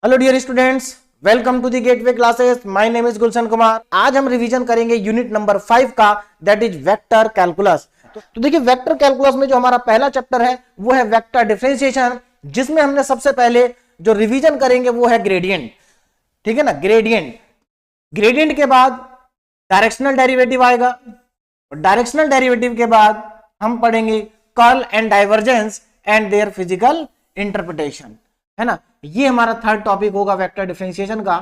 Hello dear students, welcome to the Gateway Classes. My name is Gulshan Kumar. आज हम revision करेंगे unit number 5 का, दैट इज वेक्टर कैलकुलस। तो देखिए, वेक्टर कैलकुलस में जो हमारा पहला चैप्टर है वो है वेक्टर डिफरेंशिएशन, जिसमें हमने सबसे पहले जो रिवीजन करेंगे वो है ग्रेडियंट। ठीक है ना, ग्रेडियंट के बाद डायरेक्शनल डेरिवेटिव आएगा, और डायरेक्शनल डेरिवेटिव के बाद हम पढ़ेंगे curl and divergence and their physical interpretation, है ना। ये हमारा थर्ड टॉपिक होगा वेक्टर डिफरेंशिएशन का।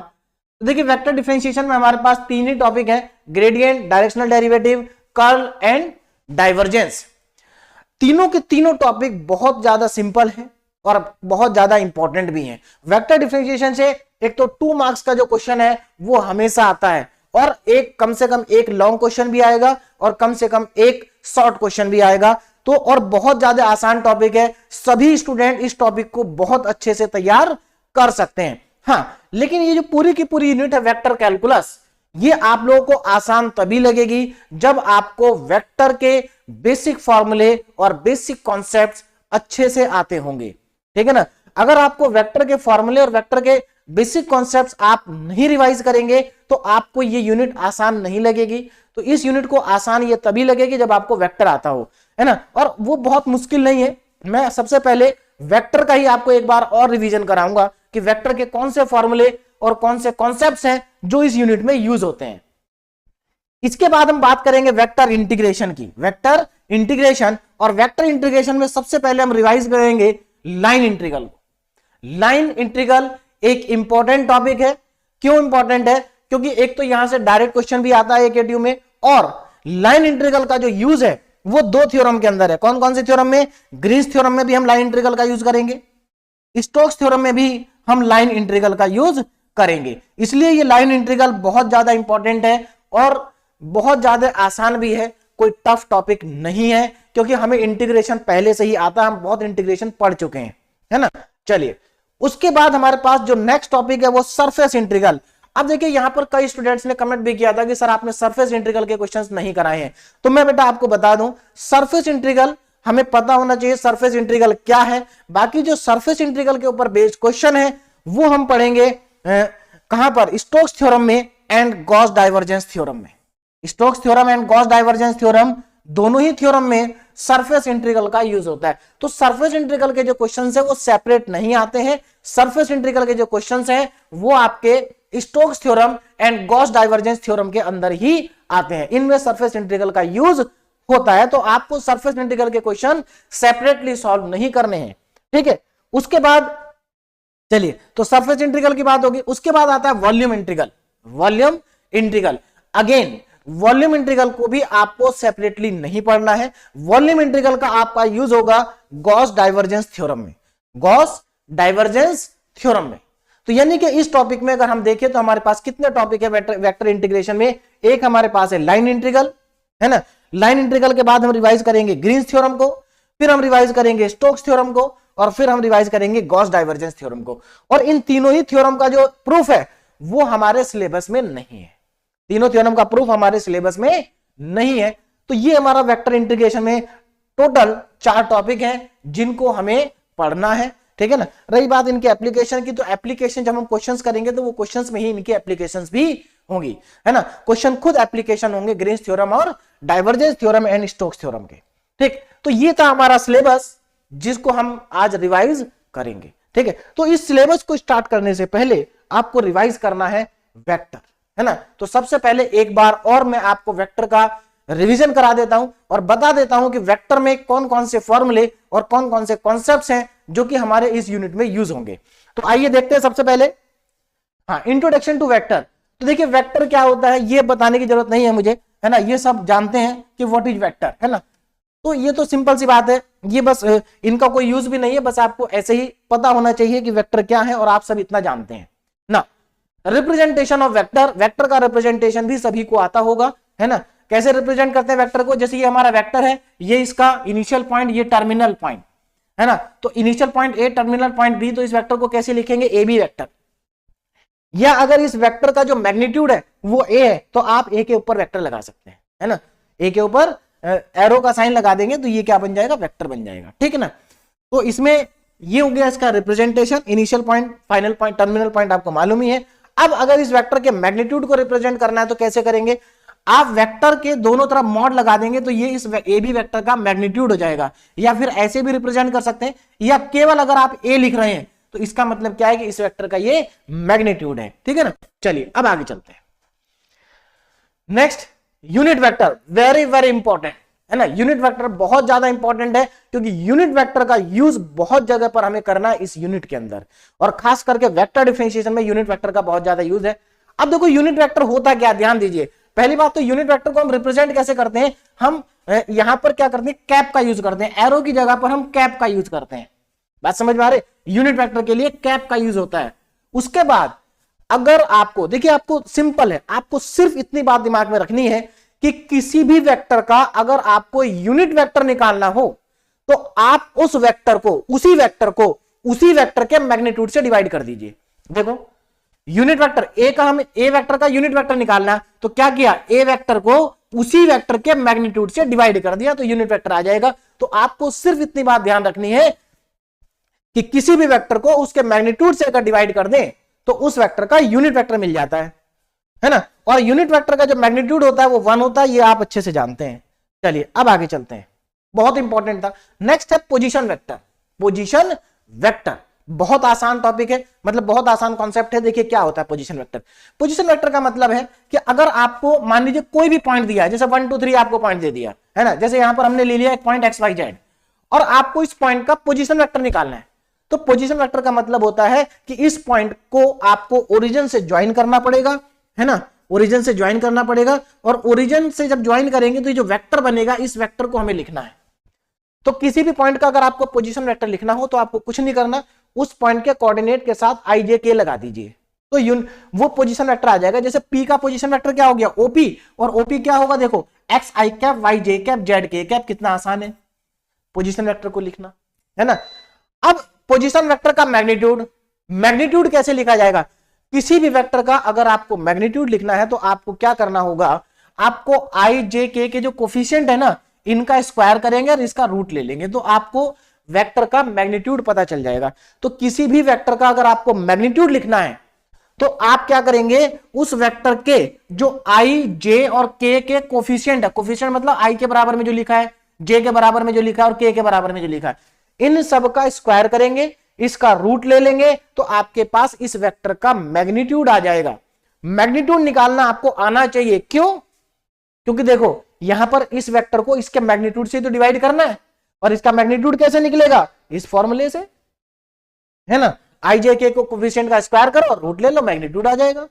तो देखिए, वेक्टर डिफरेंशिएशन में हमारे पास तीन ही टॉपिक है, gradient, directional derivative, curl and divergence. तीनों के तीनों टॉपिक बहुत ज्यादा सिंपल है और बहुत ज्यादा इंपॉर्टेंट भी है। वेक्टर डिफरेंशिएशन से एक तो 2 मार्क्स का जो क्वेश्चन है वो हमेशा आता है, और एक कम से कम एक लॉन्ग क्वेश्चन भी आएगा और कम से कम एक शॉर्ट क्वेश्चन भी आएगा। तो और बहुत ज्यादा आसान टॉपिक है, सभी स्टूडेंट इस टॉपिक को बहुत अच्छे से तैयार कर सकते हैं। हाँ, लेकिन ये जो पूरी की पूरी यूनिट है वेक्टर कैलकुलस, ये आप लोगों को आसान तभी लगेगी जब आपको वेक्टर के बेसिक फॉर्मूले और बेसिक कॉन्सेप्ट्स अच्छे से आते होंगे। ठीक है ना। अगर आपको वेक्टर के फॉर्मूले और वेक्टर के बेसिक कॉन्सेप्ट्स आप नहीं रिवाइज करेंगे तो आपको ये यूनिट आसान नहीं लगेगी। तो इस यूनिट को आसान ये तभी लगेगी जब आपको वेक्टर आता हो, है ना। और वो बहुत मुश्किल नहीं है। मैं सबसे पहले वेक्टर का ही आपको एक बार और रिवीजन कराऊंगा कि वेक्टर के कौन से फॉर्मूले और कौन से कॉन्सेप्ट्स हैं जो इस यूनिट में यूज होते हैं। इसके बाद हम बात करेंगे वेक्टर इंटीग्रेशन की। वेक्टर इंटीग्रेशन, और वेक्टर इंटीग्रेशन में सबसे पहले हम रिवाइज करेंगे लाइन इंटीग्रल को। लाइन इंटीग्रल एक इंपॉर्टेंट टॉपिक है। क्यों इंपॉर्टेंट है? क्योंकि एक तो यहां से डायरेक्ट क्वेश्चन भी आता है एकेटीयू में, और लाइन इंटीग्रल का जो यूज है वो 2 थ्योरम के अंदर है। कौन कौन से थ्योरम में? ग्रीन्स थ्योरम में भी हम लाइन इंटीग्रल का यूज करेंगे, स्टोक्स थ्योरम में भी हम लाइन इंटीग्रल का यूज करेंगे। इसलिए ये लाइन इंटीग्रल बहुत ज्यादा इंपॉर्टेंट है और बहुत ज्यादा आसान भी है, कोई टफ टॉपिक नहीं है, क्योंकि हमें इंटीग्रेशन पहले से ही आता है, हम बहुत इंटीग्रेशन पढ़ चुके हैं, है ना। चलिए, उसके बाद हमारे पास जो नेक्स्ट टॉपिक है वो सरफेस इंटीग्रल। अब देखिए, यहां पर कई स्टूडेंट्स ने कमेंट भी किया था कि सर आपने सरफेस इंटीग्रल के क्वेश्चंस नहीं कराए हैं। तो मैं बेटा आपको बता दूं, सरफेस इंटीग्रल हमें पता होना चाहिए सरफेस इंटीग्रल क्या है। बाकी जो सरफेस इंटीग्रल के ऊपर बेस्ड क्वेश्चन है वो हम पढ़ेंगे कहां पर? स्टोक्स थ्योरम में एंड गॉस डाइवर्जेंस थ्योरम में। Stokes theorem and Gauss divergence theorem, दोनों ही थ्योरम में सरफेस इंटीग्रल का यूज होता है। तो सरफेस इंटीग्रल के जो क्वेश्चंस है वो सेपरेट नहीं आते हैं। सरफेस इंटीग्रल के जो क्वेश्चंस हैं वो आपके Stokes theorem and Gauss divergence theorem के अंदर ही आते हैं। इनमें सरफेस इंटीग्रल का यूज होता है। तो आपको सरफेस इंटीग्रल के क्वेश्चन सेपरेटली सॉल्व नहीं करने हैं, ठीक है। उसके बाद चलिए, तो सरफेस इंटीग्रल की बात होगी। उसके बाद आता है volume integral. Volume integral, again volume integral को भी आपको सेपरेटली नहीं पढ़ना है। वॉल्यूम इंटीग्रल का आपका यूज होगा गॉस डाइवर्जेंस थ्योरम में, गॉस डाइवर्जेंस थ्योरम में। तो यानी कि इस टॉपिक में अगर हम देखें तो हमारे पास कितने टॉपिक है वेक्टर इंटीग्रेशन में? एक हमारे पास है लाइन इंटीग्रल, है ना। लाइन इंटीग्रल के बाद हम रिवाइज करेंगे ग्रीन्स थ्योरम को, फिर हम रिवाइज करेंगे स्टोक्स थ्योरम को, और फिर हम रिवाइज करेंगे गॉस डाइवर्जेंस थ्योरम को। और इन तीनों ही थ्योरम का जो प्रूफ है वो हमारे सिलेबस में नहीं है। तीनों थ्योरम का प्रूफ हमारे सिलेबस में नहीं है। तो ये हमारा वेक्टर इंटीग्रेशन में टोटल 4 टॉपिक हैं जिनको हमें पढ़ना है, ठीक है ना। रही बात इनके एप्लीकेशन की, तो एप्लीकेशन जब हम क्वेश्चंस करेंगे तो वो क्वेश्चंस में ही इनकी एप्लीकेशंस भी होंगी, है ना। क्वेश्चन खुद एप्लीकेशन होंगे ग्रीन्स थ्योरम और divergence theorem and Stokes theorem के, ठीक। तो ये था हमारा सिलेबस जिसको हम आज रिवाइज करेंगे, ठीक है। तो इस सिलेबस को स्टार्ट करने से पहले आपको रिवाइज करना है वेक्टर, है ना। तो सबसे पहले एक बार और मैं आपको वेक्टर का रिवीजन करा देता हूं और बता देता हूं कि वेक्टर में कौन कौन से फॉर्मूले और कौन कौन से कॉन्सेप्ट्स हैं जो कि हमारे इस यूनिट में यूज होंगे। तो आइए देखते हैं सबसे पहले, हाँ, इंट्रोडक्शन टू वेक्टर। तो देखिए, वेक्टर क्या होता है ये बताने की जरूरत नहीं है मुझे, है ना। ये सब जानते हैं कि व्हाट इज वेक्टर, है ना। तो ये तो सिंपल सी बात है, ये बस इनका कोई यूज भी नहीं है, बस आपको ऐसे ही पता होना चाहिए कि वेक्टर क्या है और आप सब इतना जानते हैं ना। रिप्रेजेंटेशन ऑफ वेक्टर, वेक्टर का रिप्रेजेंटेशन भी सभी को आता होगा, है ना। कैसे रिप्रेजेंट करते हैं वेक्टर को? जैसे ये हमारा वेक्टर है, ये इसका इनिशियल पॉइंट, ये टर्मिनल पॉइंट, है ना। तो initial point A, terminal point B, तो इस वेक्टर को कैसे लिखेंगे? A B vector. या अगर इस वेक्टर का जो मैग्नीट्यूड है वो ए है तो आप ए के ऊपर वेक्टर लगा सकते हैं, है ना। ए के ऊपर एरो का साइन लगा देंगे तो ये क्या बन जाएगा? वेक्टर बन जाएगा, ठीक है ना। तो इसमें ये हो गया इसका representation, initial point, final point, terminal point आपको मालूम ही है। अब अगर इस वेक्टर के मैग्नीट्यूड को रिप्रेजेंट करना है तो कैसे करेंगे, आप वेक्टर के दोनों तरफ मॉड लगा देंगे तो ये इस ए बी वेक्टर का मैग्नीट्यूड हो जाएगा, या फिर ऐसे भी रिप्रेजेंट कर सकते हैं, या केवल अगर आप ए लिख रहे हैं तो इसका मतलब क्या है कि इस वेक्टर का ये मैग्नीट्यूड है, ठीक है ना। चलिए अब आगे चलते हैं। Next unit vector, very very important है ना। यूनिट वेक्टर बहुत ज्यादा इंपॉर्टेंट है क्योंकि यूनिट वेक्टर का यूज बहुत जगह पर हमें करना है इस यूनिट के अंदर, और खास करके वेक्टर डिफरेंशिएशन में यूनिट वेक्टर का बहुत ज्यादा यूज है। अब देखो यूनिट वेक्टर होता क्या, ध्यान दीजिए। पहली बात तो यूनिट वेक्टर को हम रिप्रेजेंट कैसे करते हैं, हम यहां पर क्या करते हैं, कैप का यूज करते हैं, एरो की जगह पर हम कैप का यूज करते हैं। बात समझ में आ रही, यूनिट वेक्टर के लिए कैप का यूज होता है। उसके बाद अगर आपको देखिए, आपको सिंपल है, आपको सिर्फ इतनी बात दिमाग में रखनी है कि किसी भी वेक्टर का अगर आपको यूनिट वेक्टर निकालना हो तो आप उस वेक्टर को उसी वेक्टर के मैग्नीट्यूड से डिवाइड कर दीजिए। देखो यूनिट वेक्टर ए का, हमें ए वेक्टर का यूनिट वेक्टर निकालना है तो क्या किया, ए वेक्टर को उसी वेक्टर के मैग्नीट्यूड से डिवाइड कर दिया तो यूनिट वेक्टर आ जाएगा। तो आपको सिर्फ इतनी बात ध्यान रखनी है कि किसी भी वेक्टर को उसके मैग्नीट्यूड से अगर डिवाइड कर दें तो उस वेक्टर का यूनिट वेक्टर मिल जाता है ना। और यूनिट वेक्टर का जो मैग्नीट्यूड होता है वो 1 होता है, ये आप अच्छे से जानते हैं। चलिए अब आगे चलते हैं, बहुत इंपॉर्टेंट था। नेक्स्ट है पोजीशन वेक्टर। पोजीशन वेक्टर बहुत आसान टॉपिक है, मतलब बहुत आसान कॉन्सेप्ट है। देखिए क्या होता है पोजीशन वेक्टर। पोजीशन वेक्टर का मतलब है कि अगर आपको मान लीजिए कोई भी पॉइंट दिया है, जैसे 1 2 3 आपको पॉइंट दे दिया है ना, जैसे यहां पर हमने ले लिया एक पॉइंट XYZ, और आपको इस पॉइंट का पोजीशन वेक्टर निकालना है। तो पोजीशन वेक्टर का मतलब होता है कि इस पॉइंट को आपको ओरिजिन से ज्वाइन करना पड़ेगा, है ना, ओरिजिन से ज्वाइन करना पड़ेगा, और ओरिजिन से जब ज्वाइन करेंगे तो ये जो वेक्टर बनेगा इस वेक्टर को हमें लिखना है। तो किसी भी पॉइंट का अगर आपको पोजीशन वेक्टर लिखना हो तो आपको कुछ नहीं करना, उस पॉइंट के कोऑर्डिनेट के साथ IJK लगा दीजिए तो वो पोजीशन वेक्टर आ जाएगा। जैसे P का पोजीशन वेक्टर क्या हो गया, OP, और OP क्या होगा, देखो XI cap YJ cap ZK cap. कितना आसान है पोजीशन वेक्टर को लिखना, है ना। अब पोजीशन वेक्टर का मैग्नीट्यूड कैसे लिखा जाएगा, किसी भी वेक्टर का अगर आपको मैग्नीट्यूड लिखना है तो आपको क्या करना होगा, आपको IJK के जो कोफिशिएंट है ना, इनका स्क्वायर करेंगे और इसका रूट ले लेंगे तो आपको वेक्टर का मैग्नीट्यूड पता चल जाएगा। तो किसी भी वेक्टर का अगर आपको मैग्नीट्यूड लिखना है तो आप क्या करेंगे, उस वेक्टर के जो I, J और K के कोफिशिएंट है, कोफिशिएंट मतलब I के बराबर में जो लिखा है, J के बराबर में जो लिखा है और K के बराबर में जो लिखा है, इन सब का स्क्वायर करेंगे, इसका रूट ले लेंगे तो आपके पास इस वेक्टर का मैग्नीट्यूड आ जाएगा। मैग्नीट्यूड निकालना आपको आना चाहिए, क्यों, क्योंकि देखो यहां पर इस वेक्टर को इसके मैग्नीट्यूड से तो डिवाइड करना है, और इसका मैग्नीट्यूड कैसे निकलेगा, इस फॉर्मूले से, है ना। IJK को कोफिशिएंट का स्क्वायर करो और रूट ले लो, मैग्नीट्यूड आ जाएगा।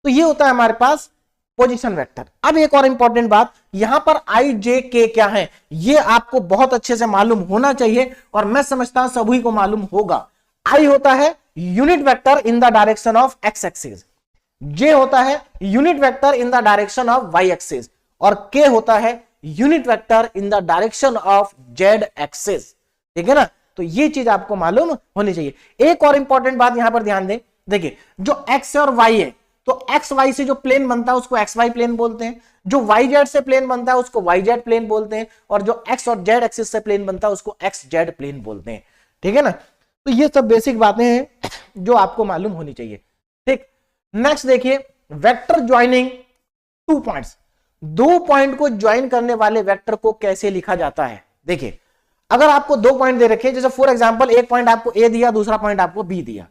तो ये होता है हमारे पास पोजीशन वेक्टर। अब एक और इंपॉर्टेंट बात, यहां पर IJK क्या है ये आपको बहुत अच्छे से मालूम होना चाहिए, और मैं समझता हूं सभी को मालूम होगा। I होता है unit vector in the direction of X axis, J होता है unit vector in the direction of Y axis, और K होता है unit vector in the direction of Z axis, ठीक है ना। तो ये चीज आपको मालूम होनी चाहिए। एक और इंपॉर्टेंट बात यहां पर ध्यान दें, देखिए जो X और Y है तो XY से जो प्लेन बनता है उसको XY प्लेन बोलते हैं, जो YZ से प्लेन बनता है उसको YZ प्लेन बोलते हैं, और जो X और Z एक्सिस से प्लेन बनता है उसको XZ प्लेन बोलते हैं, ठीक है ना। तो ये सब बेसिक बातें हैं जो आपको मालूम होनी चाहिए, ठीक। नेक्स्ट देखिए, वेक्टर ज्वाइनिंग टू पॉइंट्स, दो पॉइंट को ज्वाइन करने वाले वेक्टर को कैसे लिखा जाता है। देखिए अगर आपको दो पॉइंट दे रखे, जैसे फॉर एग्जांपल एक पॉइंट आपको A दिया, दूसरा पॉइंट आपको B दिया,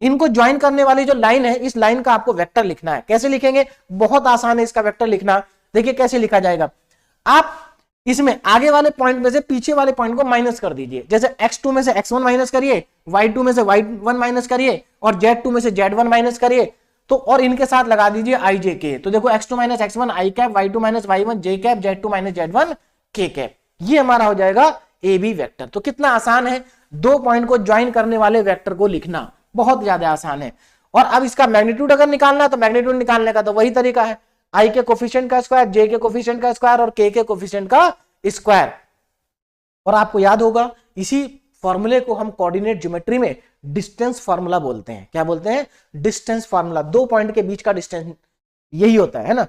इनको ज्वाइन करने वाली जो लाइन है इस लाइन का आपको वेक्टर लिखना है। कैसे लिखेंगे, बहुत आसान है इसका वेक्टर लिखना। देखिए कैसे लिखा जाएगा, आप इसमें आगे वाले पॉइंट में से पीछे वाले पॉइंट को माइनस कर दीजिए। जैसे x2 में से x1 माइनस करिए, y2 में से y1 माइनस करिए, और z2 में से z1 माइनस करिए, तो और इनके साथ लगा दीजिए IJK। तो देखो x2 minus x1 i cap, y2 minus y1 j cap, z2 minus z1 k cap, ये हमारा हो जाएगा AB वेक्टर। तो कितना आसान है दो पॉइंट को ज्वाइन करने वाले वेक्टर को लिखना, बहुत ज्यादा आसान है। और अब इसका मैग्नीट्यूड अगर निकालना है तो मैग्नीट्यूड निकालने का तो वही तरीका है, I के कोफिशिएंट का स्क्वायर, J के कोफिशिएंट का स्क्वायर और K के कोफिशिएंट का स्क्वायर। और आपको याद होगा इसी फॉर्मूले को हम कोऑर्डिनेट ज्योमेट्री में डिस्टेंस फार्मूला बोलते हैं। क्या बोलते हैं, डिस्टेंस फार्मूला, दो पॉइंट के बीच का डिस्टेंस यही होता है ना।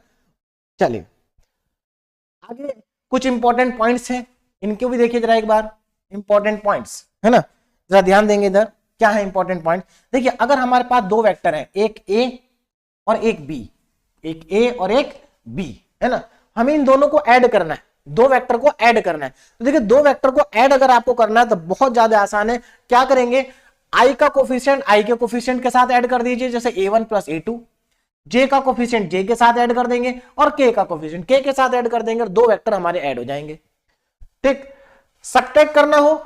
चलिए आगे कुछ इंपॉर्टेंट पॉइंट्स हैं, इनको भी देखिए जरा एक बार, इंपॉर्टेंट पॉइंट्स है ना। जरा ध्यान देंगे इधर क्या है इंपॉर्टेंट पॉइंट। देखिए अगर हमारे पास दो वेक्टर है, एक ए और एक बी, एक ए और एक बी, है ना, हमें इन दोनों को ऐड करना है, दो वेक्टर को ऐड करना है। तो देखिए दो वेक्टर को ऐड अगर आपको करना है तो बहुत ज्यादा आसान है। क्या करेंगे, आई का कोफिशिएंट आई के कोफिशिएंट के साथ ऐड कर दीजिए, जैसे a1 प्लस a2, जे का कोफिशिएंट जे के साथ ऐड कर देंगे और के का कोफिशिएंट के साथ ऐड कर देंगे और दो वेक्टर हमारे ऐड हो जाएंगे। ठीक, सब्ट्रैक्ट करना हो,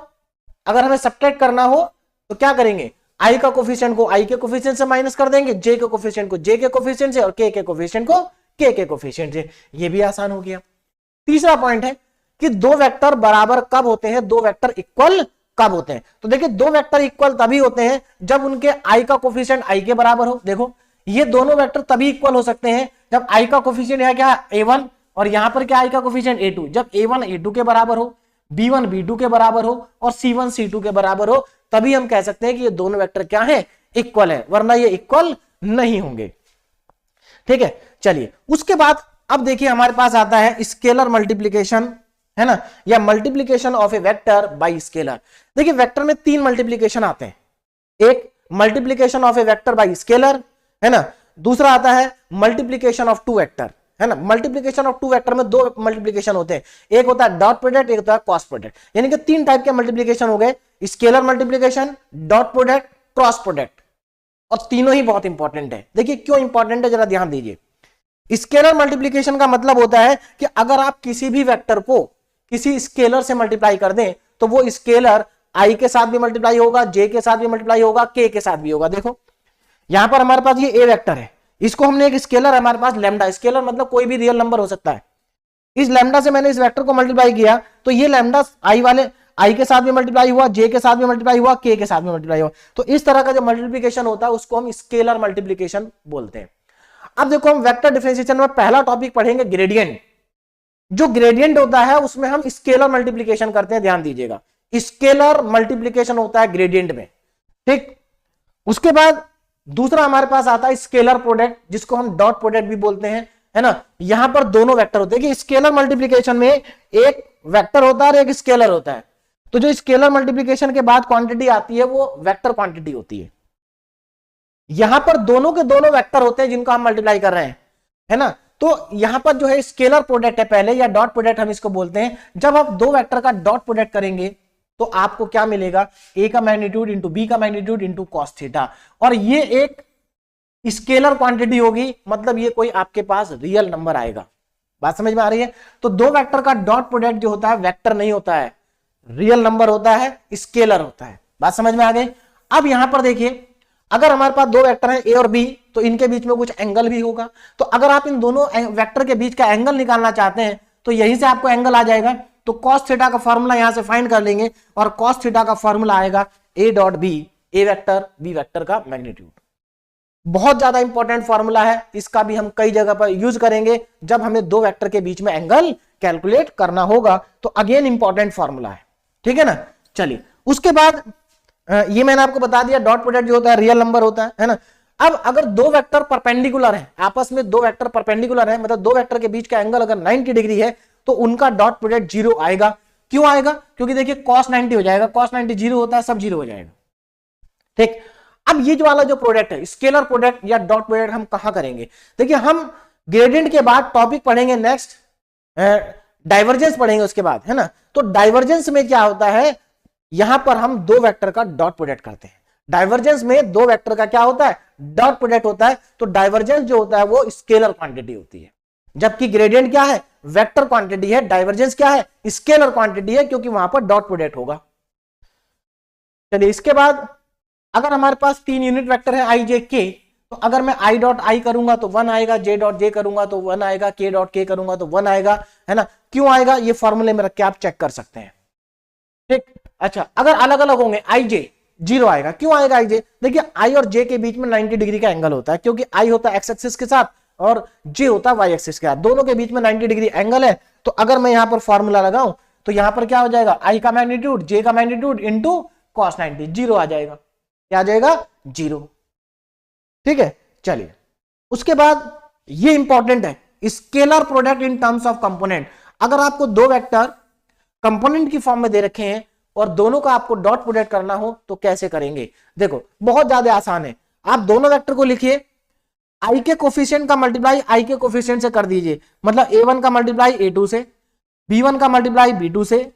अगर हमें सब्ट्रैक्ट करना हो तो क्या करेंगे, आई का कोफिशिएंट को आई के कोफिशिएंट से माइनस कर देंगे, जे के कोफिशिएंट को जे के कोफिशिएंट से और के कोफिशिएंट को के कोफिशिएंट से। ये भी आसान हो गया। तीसरा पॉइंट है कि दो वेक्टर बराबर कब होते हैं, दो वेक्टर इक्वल कब होते हैं। तो देखिए दो वेक्टर इक्वल तभी होते हैं जब उनके आई का कोफिशिएंट आई के बराबर हो। देखो ये दोनों वेक्टर तभी इक्वल हो सकते हैं जब आई का कोफिशिएंट है क्या, a1, और यहां पर क्या आई का कोफिशिएंट a2, जब a1 a2 के बराबर हो, b1 b2 के बराबर हो और c1 c2 के बराबर हो, तभी हम कह सकते हैं कि ये दोनों वेक्टर क्या है, इक्वल है, वरना ये इक्वल नहीं होंगे। ठीक है, चलिए उसके बाद अब देखिए हमारे पास आता है स्केलर मल्टीप्लीकेशन, है ना, या multiplication of A vector by scalar. देखिए वेक्टर में तीन मल्टीप्लीकेशन आते हैं, एक multiplication of A vector by scalar, है ना, दूसरा आता है मल्टीप्लीकेशन ऑफ टू वेक्टर, है ना। मल्टीप्लीकेशन ऑफ टू वेक्टर में दो मल्टीप्लीकेशन होते हैं, एक होता है डॉट प्रोडक्ट, एक होता है क्रॉस प्रोडक्ट, यानी कि तीन टाइप के मल्टीप्लीकेशन हो गए, scalar multiplication, dot product, cross product, और तीनों ही बहुत इंपॉर्टेंट है। देखिए क्यों इंपॉर्टेंट है, जरा ध्यान दीजिए। स्केलर मल्टीप्लीकेशन का मतलब होता है कि अगर आप किसी भी वेक्टर को किसी स्केलर से मल्टीप्लाई कर दें तो वो स्केलर आई के साथ भी मल्टीप्लाई होगा, जे के साथ भी मल्टीप्लाई होगा, के साथ भी होगा। देखो यहां पर हमारे पास ये ए वेक्टर है, इसको हमने एक स्केलर हमारे पास लैम्डा, स्केलर मतलब कोई भी रियल नंबर हो सकता है, इस लैम्डा से मैंने इस वेक्टर को मल्टीप्लाई किया तो ये लैम्डा आई वाले आई के साथ भी मल्टीप्लाई हुआ, जे के साथ भी मल्टीप्लाई हुआ, के साथ भी मल्टीप्लाई हुआ। तो इस तरह का जो मल्टीप्लीकेशन होता है उसको हम स्केलर मल्टीप्लीकेशन बोलते हैं। अब देखो हम वेक्टर डिफरेंशिएशन में पहला टॉपिक पढ़ेंगे ग्रेडियंट। जो ग्रेडियंट होता है उसमें हम स्केलर मल्टीप्लीकेशन करते हैं, ध्यान दीजिएगा, स्केलर मल्टीप्लीकेशन होता है ग्रेडियंट में। ठीक, उसके बाद दूसरा हमारे पास आता है स्केलर प्रोडक्ट, जिसको हम डॉट प्रोडक्ट भी बोलते हैं, है ना। यहां पर दोनों वेक्टर होते हैं कि स्केलर मल्टीप्लीकेशन में एक वेक्टर होता है और एक स्केलर होता है, तो जो स्केलर मल्टीप्लीकेशन के बाद क्वांटिटी आती है वो वेक्टर क्वांटिटी होती है। यहां पर दोनों के दोनों वेक्टर होते हैं जिनको हम मल्टीप्लाई कर रहे हैं, है ना। तो यहां पर जो है स्केलर प्रोडक्ट है पहले, या डॉट प्रोडक्ट हम इसको बोलते हैं। जब आप दो वेक्टर का डॉट प्रोडक्ट करेंगे तो आपको क्या मिलेगा, ए का मैग्नीट्यूड इंटू बी का मैग्नीट्यूड इंटू कॉस थीटा, और ये एक स्केलर क्वांटिटी होगी, मतलब ये कोई आपके पास रियल नंबर आएगा। बात समझ में आ रही है। तो दो वेक्टर का डॉट प्रोडक्ट जो होता है वेक्टर नहीं होता है, रियल नंबर होता है, स्केलर होता है। बात समझ में आ गई। अब यहां पर देखिए अगर हमारे पास दो वेक्टर हैं ए और बी तो इनके बीच में कुछ एंगल भी होगा, तो अगर आप इन दोनों वेक्टर के बीच का एंगल निकालना चाहते हैं तो यहीं से आपको एंगल आ जाएगा। तो cos थीटा का फॉर्मूला यहां से फाइंड कर लेंगे और cos थीटा का फॉर्मूला आएगा a dot B, A vector B vector का मैग्नीट्यूड। बहुत ज्यादा इंपॉर्टेंट फॉर्मूला है, इसका भी हम कई जगह पर यूज करेंगे जब हमें दो वेक्टर के बीच में एंगल कैलकुलेट करना होगा। तो अगेन इंपॉर्टेंट फॉर्मूला है, ठीक है ना। चलिए उसके बाद ये मैंने आपको बता दिया डॉट प्रोडक्ट जो होता है रियल नंबर होता है ना। अब अगर दो वेक्टर परपेंडिकुलर हैं, आपस में दो वेक्टर परपेंडिकुलर हैं, मतलब दो वेक्टर के बीच का एंगल अगर 90 डिग्री है तो उनका डॉट प्रोडक्ट 0 आएगा। क्यों आएगा, क्योंकि देखिए cos 90 हो जाएगा, cos 90 0 होता है, सब 0 हो जाएगा। ठीक, अब ये जो वाला जो प्रोडक्ट है स्केलर प्रोडक्ट या डॉट प्रोडक्ट हम कहां करेंगे, देखिए हम ग्रेडियंट के बाद टॉपिक पढ़ेंगे नेक्स्ट डाइवर्जेंस पढ़ेंगे उसके बाद, है ना। तो डाइवर्जेंस में क्या होता है, यहां पर हम दो वेक्टर का डॉट प्रोडक्ट करते हैं। डाइवर्जेंस में दो वेक्टर का क्या होता है, डॉट प्रोडक्ट होता है। तो डाइवर्जेंस जो होता है वो स्केलर क्वांटिटी होती है, जबकि ग्रेडियंट क्या है, वेक्टर क्वांटिटी है। डाइवर्जेंस क्या है, स्केलर क्वांटिटी है, क्योंकि वहां पर डॉट प्रोडक्ट होगा। चलिए इसके बाद अगर हमारे पास तीन यूनिट वेक्टर है आई जे के, तो अगर मैं आई डॉट आई करूंगा तो 1 आएगा, जे डॉट जे करूंगा तो 1 आएगा, के डॉट के करूंगा तो 1 आएगा, है ना। क्यों आएगा, ये फॉर्मूले में रख के आप चेक कर सकते हैं। ठीक, अच्छा अगर अलग अलग होंगे आई जे 0 आएगा। क्यों आएगा आई जे, देखिए आई और जे के बीच में 90 डिग्री का एंगल होता है, क्योंकि आई होता है एक्स एक्सिस के साथ और जे होता है वाई एक्सिस के साथ, दोनों के बीच में 90 डिग्री एंगल है। तो अगर मैं यहां पर फॉर्मूला लगाऊं तो यहां पर क्या हो जाएगा, आई का मैग्नीट्यूड जे का मैग्नीट्यूड इंटू cos 90, 0 आ जाएगा। क्या आ जाएगा, 0। ठीक है, चलिए उसके बाद ये इंपॉर्टेंट है scalar product in terms of component. अगर आपको दो वेक्टर कंपोनेंट की फॉर्म में दे रखे हैं और दोनों का आपको डॉट प्रोडक्ट करना हो तो कैसे करेंगे? देखो बहुत ज्यादा आसान है। आप दोनों वेक्टर को लिखिए, आई के कोफिशिएंट का मल्टीप्लाई आई के कोफिशिएंट से कर दीजिए, मतलब a1 का मल्टीप्लाई a2 से, b1 का मल्टीप्लाई b2 से,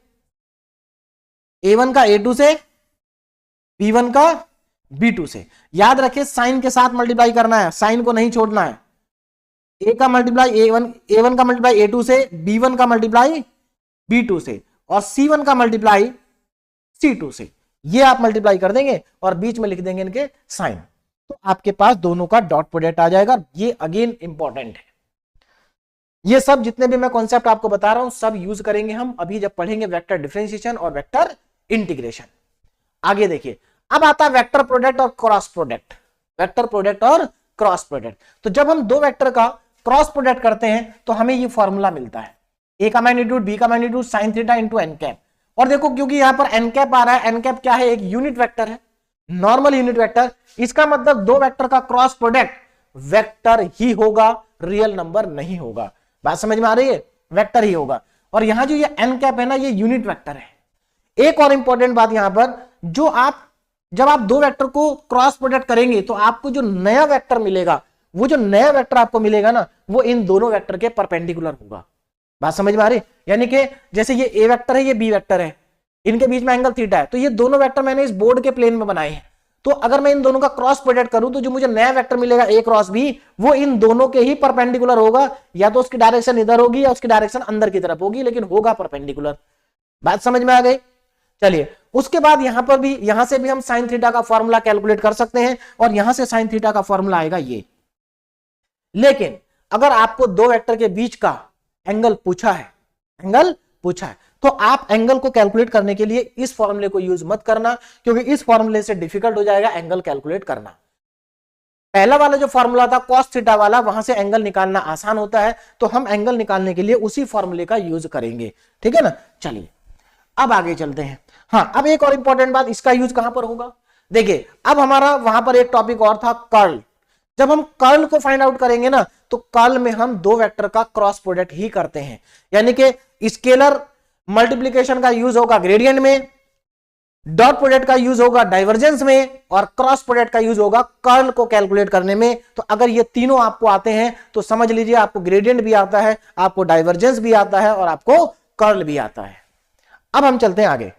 a1 का a2 से, b1 का b2 से। याद रखिए साइन के साथ मल्टीप्लाई करना है, साइन को नहीं छोड़ना है। a का मल्टीप्लाई a1 का मल्टीप्लाई a2 से, b1 का मल्टीप्लाई b2 से और c1 का मल्टीप्लाई c2 से। ये आप मल्टीप्लाई कर देंगे और बीच में लिख देंगे इनके साइन, तो आपके पास दोनों का डॉट प्रोडक्ट आ जाएगा। ये अगेन इंपॉर्टेंट है। ये सब जितने भी मैं कॉन्सेप्ट आपको बता रहा हूं सब यूज करेंगे हम अभी जब पढ़ेंगे वेक्टर डिफरेंशिएशन और वेक्टर इंटीग्रेशन। आगे देखिए, अब आता है वेक्टर प्रोडक्ट और क्रॉस प्रोडक्ट। वेक्टर प्रोडक्ट और क्रॉस प्रोडक्ट, तो जब हम दो वेक्टर का क्रॉस प्रोडक्ट करते हैं तो हमें ये फॉर्मूला मिलता है, ए का मैग्नीट्यूड बी का magnitude sine theta into n cap. और देखो क्योंकि यहां पर एन कैप आ रहा है, एन कैप क्या है? एक यूनिट वेक्टर है, नॉर्मल यूनिट वेक्टर। इसका मतलब दो वेक्टर का क्रॉस प्रोडक्ट वेक्टर ही होगा, रियल नंबर नहीं होगा। बात समझ में आ रही है? वेक्टर ही होगा। और यहां जो ये एन कैप है ना, ये यूनिट वेक्टर है। एक और इंपॉर्टेंट बात यहां पर, जब आप दो वेक्टर को क्रॉस प्रोडक्ट करेंगे तो आपको जो नया वेक्टर मिलेगा, वो जो नया वेक्टर आपको मिलेगा ना, वो इन दोनों वेक्टर के परपेंडिकुलर होगा। बात समझ में आ रही? यानी कि जैसे ये ए वेक्टर है, ये बी वेक्टर है, इनके बीच में एंगल थीटा है, तो ये दोनों वेक्टर मैंने इस बोर्ड के प्लेन में बनाए हैं। तो अगर मैं इन दोनों का क्रॉस प्रोडक्ट करूं तो जो मुझे नया वेक्टर मिलेगा ए क्रॉस बी, वो इन दोनों के ही परपेंडिकुलर होगा। या तो उसकी डायरेक्शन इधर होगी या उसकी डायरेक्शन अंदर की तरफ होगी, लेकिन होगा परपेंडिकुलर। बात समझ में आ गई? चलिए, उसके बाद यहां से भी हम साइन थीटा का फॉर्मूला कैलकुलेट कर सकते हैं और यहां से साइन थीटा का फॉर्मूला आएगा ये। लेकिन अगर आपको दो वेक्टर के बीच का एंगल पूछा है, तो आप एंगल को कैलकुलेट करने के लिए इस फॉर्मूले को यूज मत करना, क्योंकि इस फॉर्मूले से डिफिकल्ट हो जाएगा एंगल कैलकुलेट करना। पहला वाला जो फॉर्मूला था कॉस थीटा वाला, वहां से एंगल निकालना आसान होता है, तो हम एंगल निकालने के लिए उसी फॉर्मूले का यूज करेंगे। ठीक है ना? चलिए अब आगे चलते हैं। हाँ, अब एक और इंपॉर्टेंट बात, इसका यूज कहां पर होगा? देखिए, अब हमारा वहां पर एक टॉपिक और था, कर्ल। जब हम कर्ल को फाइंड आउट करेंगे ना, तो कर्ल में हम दो वेक्टर का क्रॉस प्रोडक्ट ही करते हैं। यानी कि स्केलर मल्टीप्लिकेशन का यूज होगा ग्रेडियंट में, डॉट प्रोडक्ट का यूज होगा डाइवर्जेंस में, और क्रॉस प्रोडक्ट का यूज होगा कर्ल को कैलकुलेट करने में। तो अगर ये तीनों आपको आते हैं तो समझ लीजिए आपको ग्रेडियंट भी आता है, आपको डाइवर्जेंस भी आता है और आपको कर्ल भी आता है। अब हम चलते हैं आगे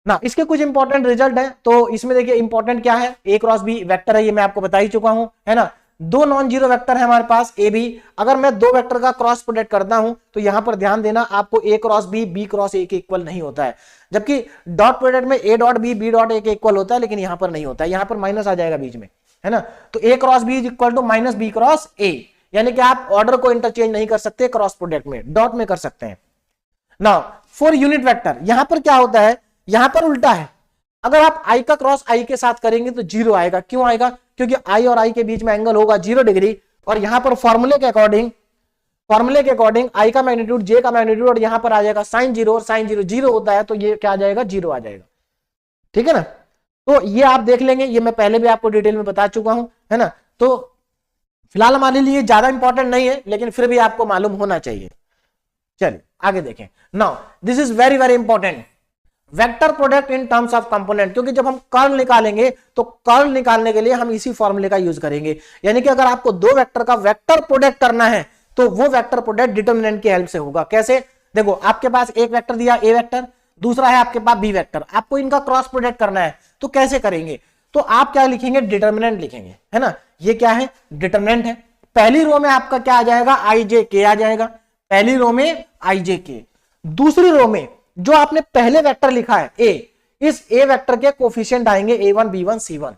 ना, इसके कुछ इंपॉर्टेंट रिजल्ट है। तो इसमें देखिए इंपॉर्टेंट क्या है, ए क्रॉस बी वेक्टर है, ये मैं आपको बता ही चुका हूं, है ना। दो नॉन जीरो वेक्टर है हमारे पास ए बी। अगर मैं दो वेक्टर का क्रॉस प्रोडक्ट करता हूं तो यहां पर ध्यान देना, आपको A cross B B cross A के इक्वल नहीं होता है, जबकि डॉट प्रोडक्ट में A dot B dot A के इक्वल होता है, लेकिन यहां पर नहीं होता है, यहां पर माइनस आ जाएगा बीच में, है ना। तो A cross B is equal to minus B cross A, यानी कि आप ऑर्डर को इंटरचेंज नहीं कर सकते क्रॉस प्रोडक्ट में, डॉट में कर सकते हैं। नाउ फॉर यूनिट वेक्टर यहां पर क्या होता है, यहां पर उल्टा है। अगर आप i का क्रॉस i के साथ करेंगे तो जीरो आएगा। क्यों आएगा? क्योंकि i और i के बीच में एंगल होगा 0 डिग्री, और यहां पर फॉर्मूले के अकॉर्डिंग i का मैग्नीट्यूड j का मैग्नीट्यूड, और यहां पर आ जाएगा साइन जीरो, और साइन जीरो जीरो होता है तो ये क्या आ जाएगा? जीरो आ जाएगा। ठीक है ना? तो ये आप देख लेंगे, ये मैं पहले भी आपको डिटेल में बता चुका हूं, है ना। तो फिलहाल हमारे लिए ज्यादा इंपॉर्टेंट नहीं है, लेकिन फिर भी आपको मालूम होना चाहिए। चलिए आगे देखें। Now this is very very important, vector product in terms of component, क्योंकि जब हम कर्ल निकालेंगे तो कर्ल निकालने के लिए हम इसी फॉर्मूले का यूज करेंगे। यानी कि अगर आपको दो वेक्टर का वेक्टर प्रोडक्ट करना है तो वो वेक्टर प्रोडक्ट डिटरमिनेंट की हेल्प से होगा। कैसे? देखो, आपके पास एक वेक्टर दिया ए वेक्टर, दूसरा है आपके पास बी वेक्टर, आपको इनका क्रॉस प्रोडक्ट करना है, तो कैसे करेंगे? तो आप क्या लिखेंगे? डिटरमिनेंट लिखेंगे, है ना। ये क्या है? डिटरमिनेंट है। पहली रो में आपका क्या आ जाएगा? आई जे के आ जाएगा, पहली रो में आई जे के। दूसरी रो में जो आपने पहले वेक्टर लिखा है ए, इस ए वेक्टर के कोफिशिएंट आएंगे a1 b1 c1,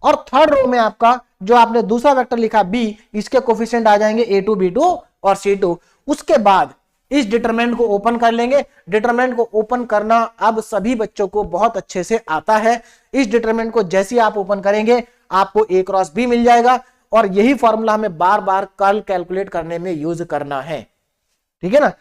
और थर्ड रो में आपका जो आपने दूसरा वेक्टर लिखा b, इसके कोफिशिएंट आ जाएंगे a2 b2 और c2। उसके बाद इस डिटरमिनेंट को ओपन कर लेंगे। डिटरमिनेंट को ओपन करना अब सभी बच्चों को बहुत अच्छे से आता है। इस डिटरमिनेंट को जैसे आप ओपन करेंगे आपको a क्रॉस b मिल जाएगा, और यही फॉर्मूला हमें बार बार कर्ल कैलकुलेट करने में यूज करना है। ठीक है ना?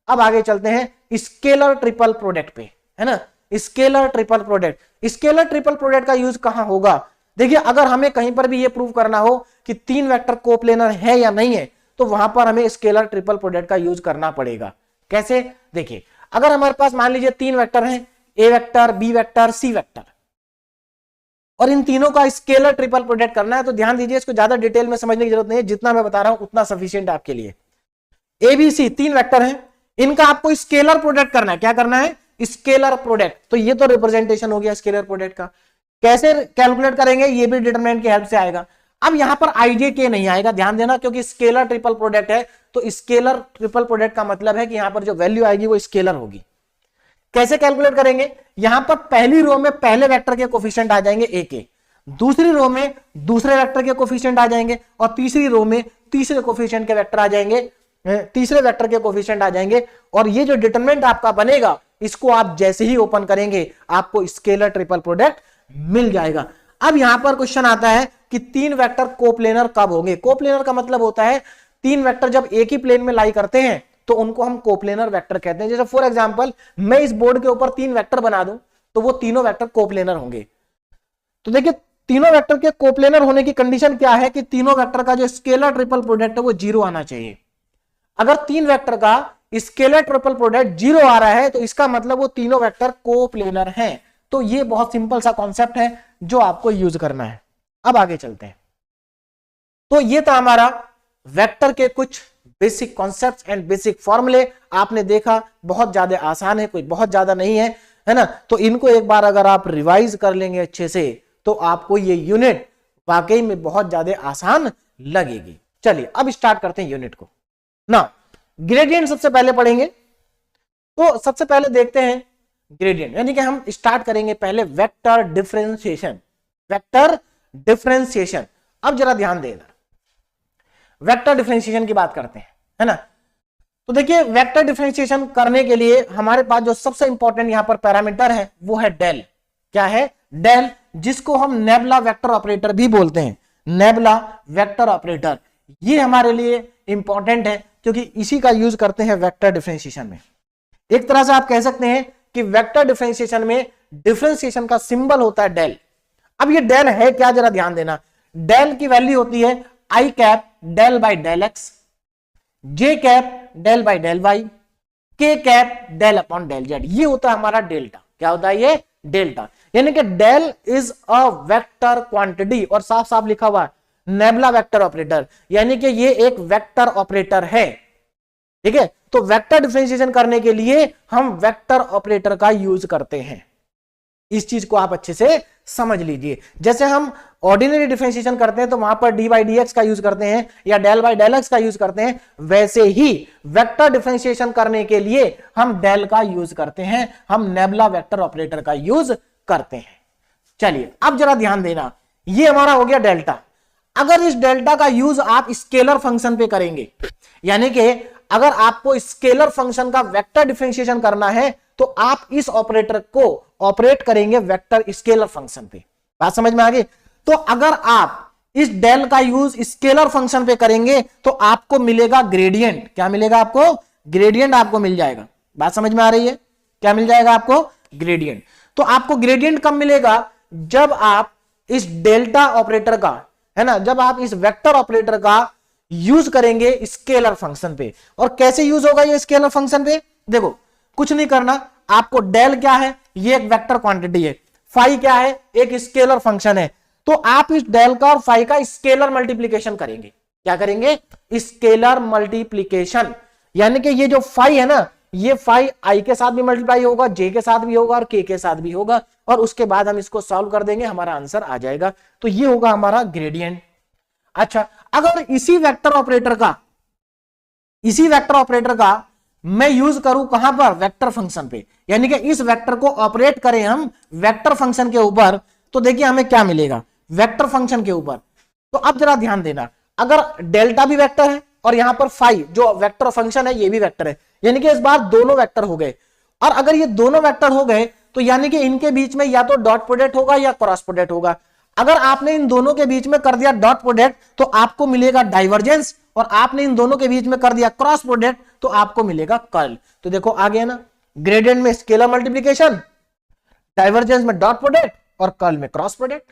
अब आगे चलते हैं स्केलर ट्रिपल प्रोडक्ट पे, है ना। Scalar triple product, scalar triple product का यूज कहां होगा? देखिए, अगर हमें कहीं पर भी ये प्रूव करना हो कि तीन वेक्टर कोप्लेनर है या नहीं है, तो वहां पर हमें स्केलर ट्रिपल प्रोडक्ट का यूज करना पड़ेगा। कैसे? देखिए, अगर हमारे पास मान लीजिए 3 वेक्टर हैं, ए vector, B vector, C vector, और इन तीनों का स्केलर ट्रिपल प्रोडक्ट करना है, तो ध्यान दीजिए, इसको ज्यादा डिटेल में समझने की जरूरत नहीं है, जितना मैं बता रहा हूं उतना सफिशिएंट आपके लिए। ए बी सी 3 वेक्टर हैं, इनका आपको स्केलर प्रोडक्ट करना है। क्या करना है? Scalar product. तो ये तो रिप्रेजेंटेशन हो गया स्केलर प्रोडक्ट का। कैसे कैलकुलेट करेंगे? ये भी डिटरमिनेंट की हेल्प से आएगा। अब यहां पर IJK नहीं आएगा, ध्यान देना, क्योंकि स्केलर ट्रिपल प्रोडक्ट है, तो स्केलर ट्रिपल प्रोडक्ट का मतलब है कि यहां पर जो वैल्यू आएगी वो स्केलर होगी। कैसे कैलकुलेट करेंगे? यहां पर पहली रो में पहले वेक्टर के कोफिशिएंट आ जाएंगे ए के, दूसरी रो में दूसरे वेक्टर के कोफिशिएंट आ जाएंगे, और तीसरी रो में तीसरे कोफिशिएंट के वेक्टर आ जाएंगे, तीसरे वेक्टर के कोफिशिएंट आ जाएंगे। और ये जो डिटरमिनेंट आपका बनेगा, इसको आप जैसे ही ओपन करेंगे आपको स्केलर ट्रिपल प्रोडक्ट मिल जाएगा। अब यहां पर क्वेश्चन आता है कि 3 वेक्टर कोप्लेनर कब होंगे? कोप्लेनर का मतलब होता है 3 वेक्टर जब एक ही प्लेन में लाई करते हैं तो उनको हम कोप्लेनर वेक्टर कहते हैं। जैसे फॉर एग्जांपल मैं इस बोर्ड के ऊपर 3 वेक्टर बना दूं तो वो तीनों वेक्टर कोप्लेनर होंगे। तो देखिए, तीनों वेक्टर के कोप्लेनर होने की कंडीशन क्या है कि तीनों वेक्टर का जो स्केलर ट्रिपल प्रोडक्ट है वो 0 आना चाहिए। अगर 3 वेक्टर का स्केलर ट्रिपल प्रोडक्ट 0 आ रहा है तो इसका मतलब वो तीनों वेक्टर कोप्लेनर हैं। तो ये बहुत सिंपल सा कॉन्सेप्ट है जो आपको यूज करना है। अब आगे चलते हैं। तो ये था हमारा वेक्टर के कुछ बेसिक कॉन्सेप्ट्स एंड बेसिक फॉर्मूले। आपने देखा बहुत ज्यादा आसान है, कोई बहुत ज्यादा नहीं है ना। तो इनको एक बार अगर आप रिवाइज कर लेंगे अच्छे से तो आपको ये यूनिट वाकई में बहुत ज्यादा आसान लगेगी। चलिए अब स्टार्ट करते हैं यूनिट को ना। ग्रेडियंट सबसे पहले पढ़ेंगे। तो सबसे पहले देखते हैं ग्रेडियंट, यानी कि हम स्टार्ट करेंगे पहले वेक्टर डिफरेंशिएशन। वेक्टर डिफरेंशिएशन, अब जरा ध्यान देना, वेक्टर डिफरेंशिएशन की बात करते हैं, है ना। तो देखिए, वेक्टर डिफरेंशिएशन करने के लिए हमारे पास जो सबसे इंपॉर्टेंट यहां पर पैरामीटर है वो है डेल। क्या है? डेल, जिसको हम नेबुला वेक्टर ऑपरेटर भी बोलते हैं। नेबुला वेक्टर ऑपरेटर ये हमारे लिए इंपॉर्टेंट है क्योंकि इसी का यूज करते हैं वेक्टर डिफरेंशिएशन में। एक तरह से आप कह सकते हैं कि वेक्टर डिफरेंशिएशन में डिफरेंशिएशन का सिंबल होता है डेल। अब ये डेल है क्या, जरा ध्यान देना। डेल की वैल्यू होती है I cap del by del X, J cap del by del Y, K cap del upon del Z. ये होता है हमारा डेल्टा। क्या होता है ये? डेल्टा। यानी कि del is a vector quantity, और साफ साफ लिखा हुआ है नेबुला वेक्टर ऑपरेटर, यानी कि ये एक वेक्टर ऑपरेटर है। ठीक है, तो वेक्टर डिफरेंशिएशन करने के लिए हम वेक्टर ऑपरेटर का यूज करते हैं। इस चीज को आप अच्छे से समझ लीजिए। जैसे हम ऑर्डिनरी डिफरेंशिएशन करते हैं तो वहां पर डी बाई डी एक्स का यूज करते हैं या डेल बाई डेल एक्स का यूज करते हैं, वैसे ही वेक्टर डिफरेंशिएशन करने के लिए हम डेल का यूज करते हैं, हम नेबुला वेक्टर ऑपरेटर का यूज करते हैं। चलिए अब जरा ध्यान देना, ये हमारा हो गया डेल्टा। अगर इस डेल्टा का यूज आप स्केलर फंक्शन पे करेंगे, यानी कि अगर आपको स्केलर फंक्शन का वेक्टर डिफरेंशिएशन करना है तो आप इस ऑपरेटर को ऑपरेट करेंगे वेक्टर स्केलर फंक्शन पे। बात समझ में आ गई? तो अगर आप इस डेल का यूज स्केलर फंक्शन पे करेंगे तो आपको मिलेगा ग्रेडियंट। क्या मिलेगा आपको? ग्रेडियंट आपको मिल जाएगा। बात समझ में आ रही है? क्या मिल जाएगा आपको? ग्रेडियंट। तो आपको ग्रेडियंट कब मिलेगा? जब आप इस डेल्टा ऑपरेटर का, है ना, जब आप इस वेक्टर ऑपरेटर का यूज करेंगे स्केलर फंक्शन पे। और कैसे यूज होगा ये स्केलर फंक्शन पे? देखो, कुछ नहीं करना आपको। डेल क्या है? ये एक वेक्टर क्वांटिटी है। फाई क्या है? एक स्केलर फंक्शन है। तो आप इस डेल का और फाई का स्केलर मल्टीप्लीकेशन करेंगे। क्या करेंगे? Scalar multiplication. यानी कि ये जो फाई है ना, ये फाई आई के साथ भी मल्टीप्लाई होगा, जे के साथ भी होगा और के साथ भी होगा, और उसके बाद हम इसको सॉल्व कर देंगे, हमारा आंसर आ जाएगा। तो ये होगा हमारा ग्रेडियंट। अच्छा, अगर इसी वेक्टर ऑपरेटर का मैं यूज करूं कहां पर? वेक्टर फंक्शन पे, यानी कि इस वेक्टर को ऑपरेट करें हम वेक्टर फंक्शन के ऊपर, तो देखिए हमें क्या मिलेगा वेक्टर फंक्शन के ऊपर। तो अब जरा ध्यान देना, अगर डेल्टा भी वेक्टर है और यहां पर फाई जो वेक्टर फंक्शन है ये भी वेक्टर है, यानी कि इस बार दोनों वेक्टर हो गए। और अगर ये दोनों वेक्टर हो गए तो यानी कि इनके बीच में या तो डॉट प्रोडक्ट होगा या क्रॉस प्रोडक्ट होगा। अगर आपने इन दोनों के बीच में कर दिया डॉट प्रोडक्ट तो आपको मिलेगा डाइवर्जेंस, और आपने इन दोनों के बीच में कर दिया क्रॉस प्रोडक्ट तो आपको मिलेगा कर्ल। तो देखो आ गया ना, ग्रेडियंट में स्केलर मल्टीप्लिकेशन, डाइवर्जेंस में डॉट प्रोडक्ट और कर्ल में क्रॉस प्रोडक्ट।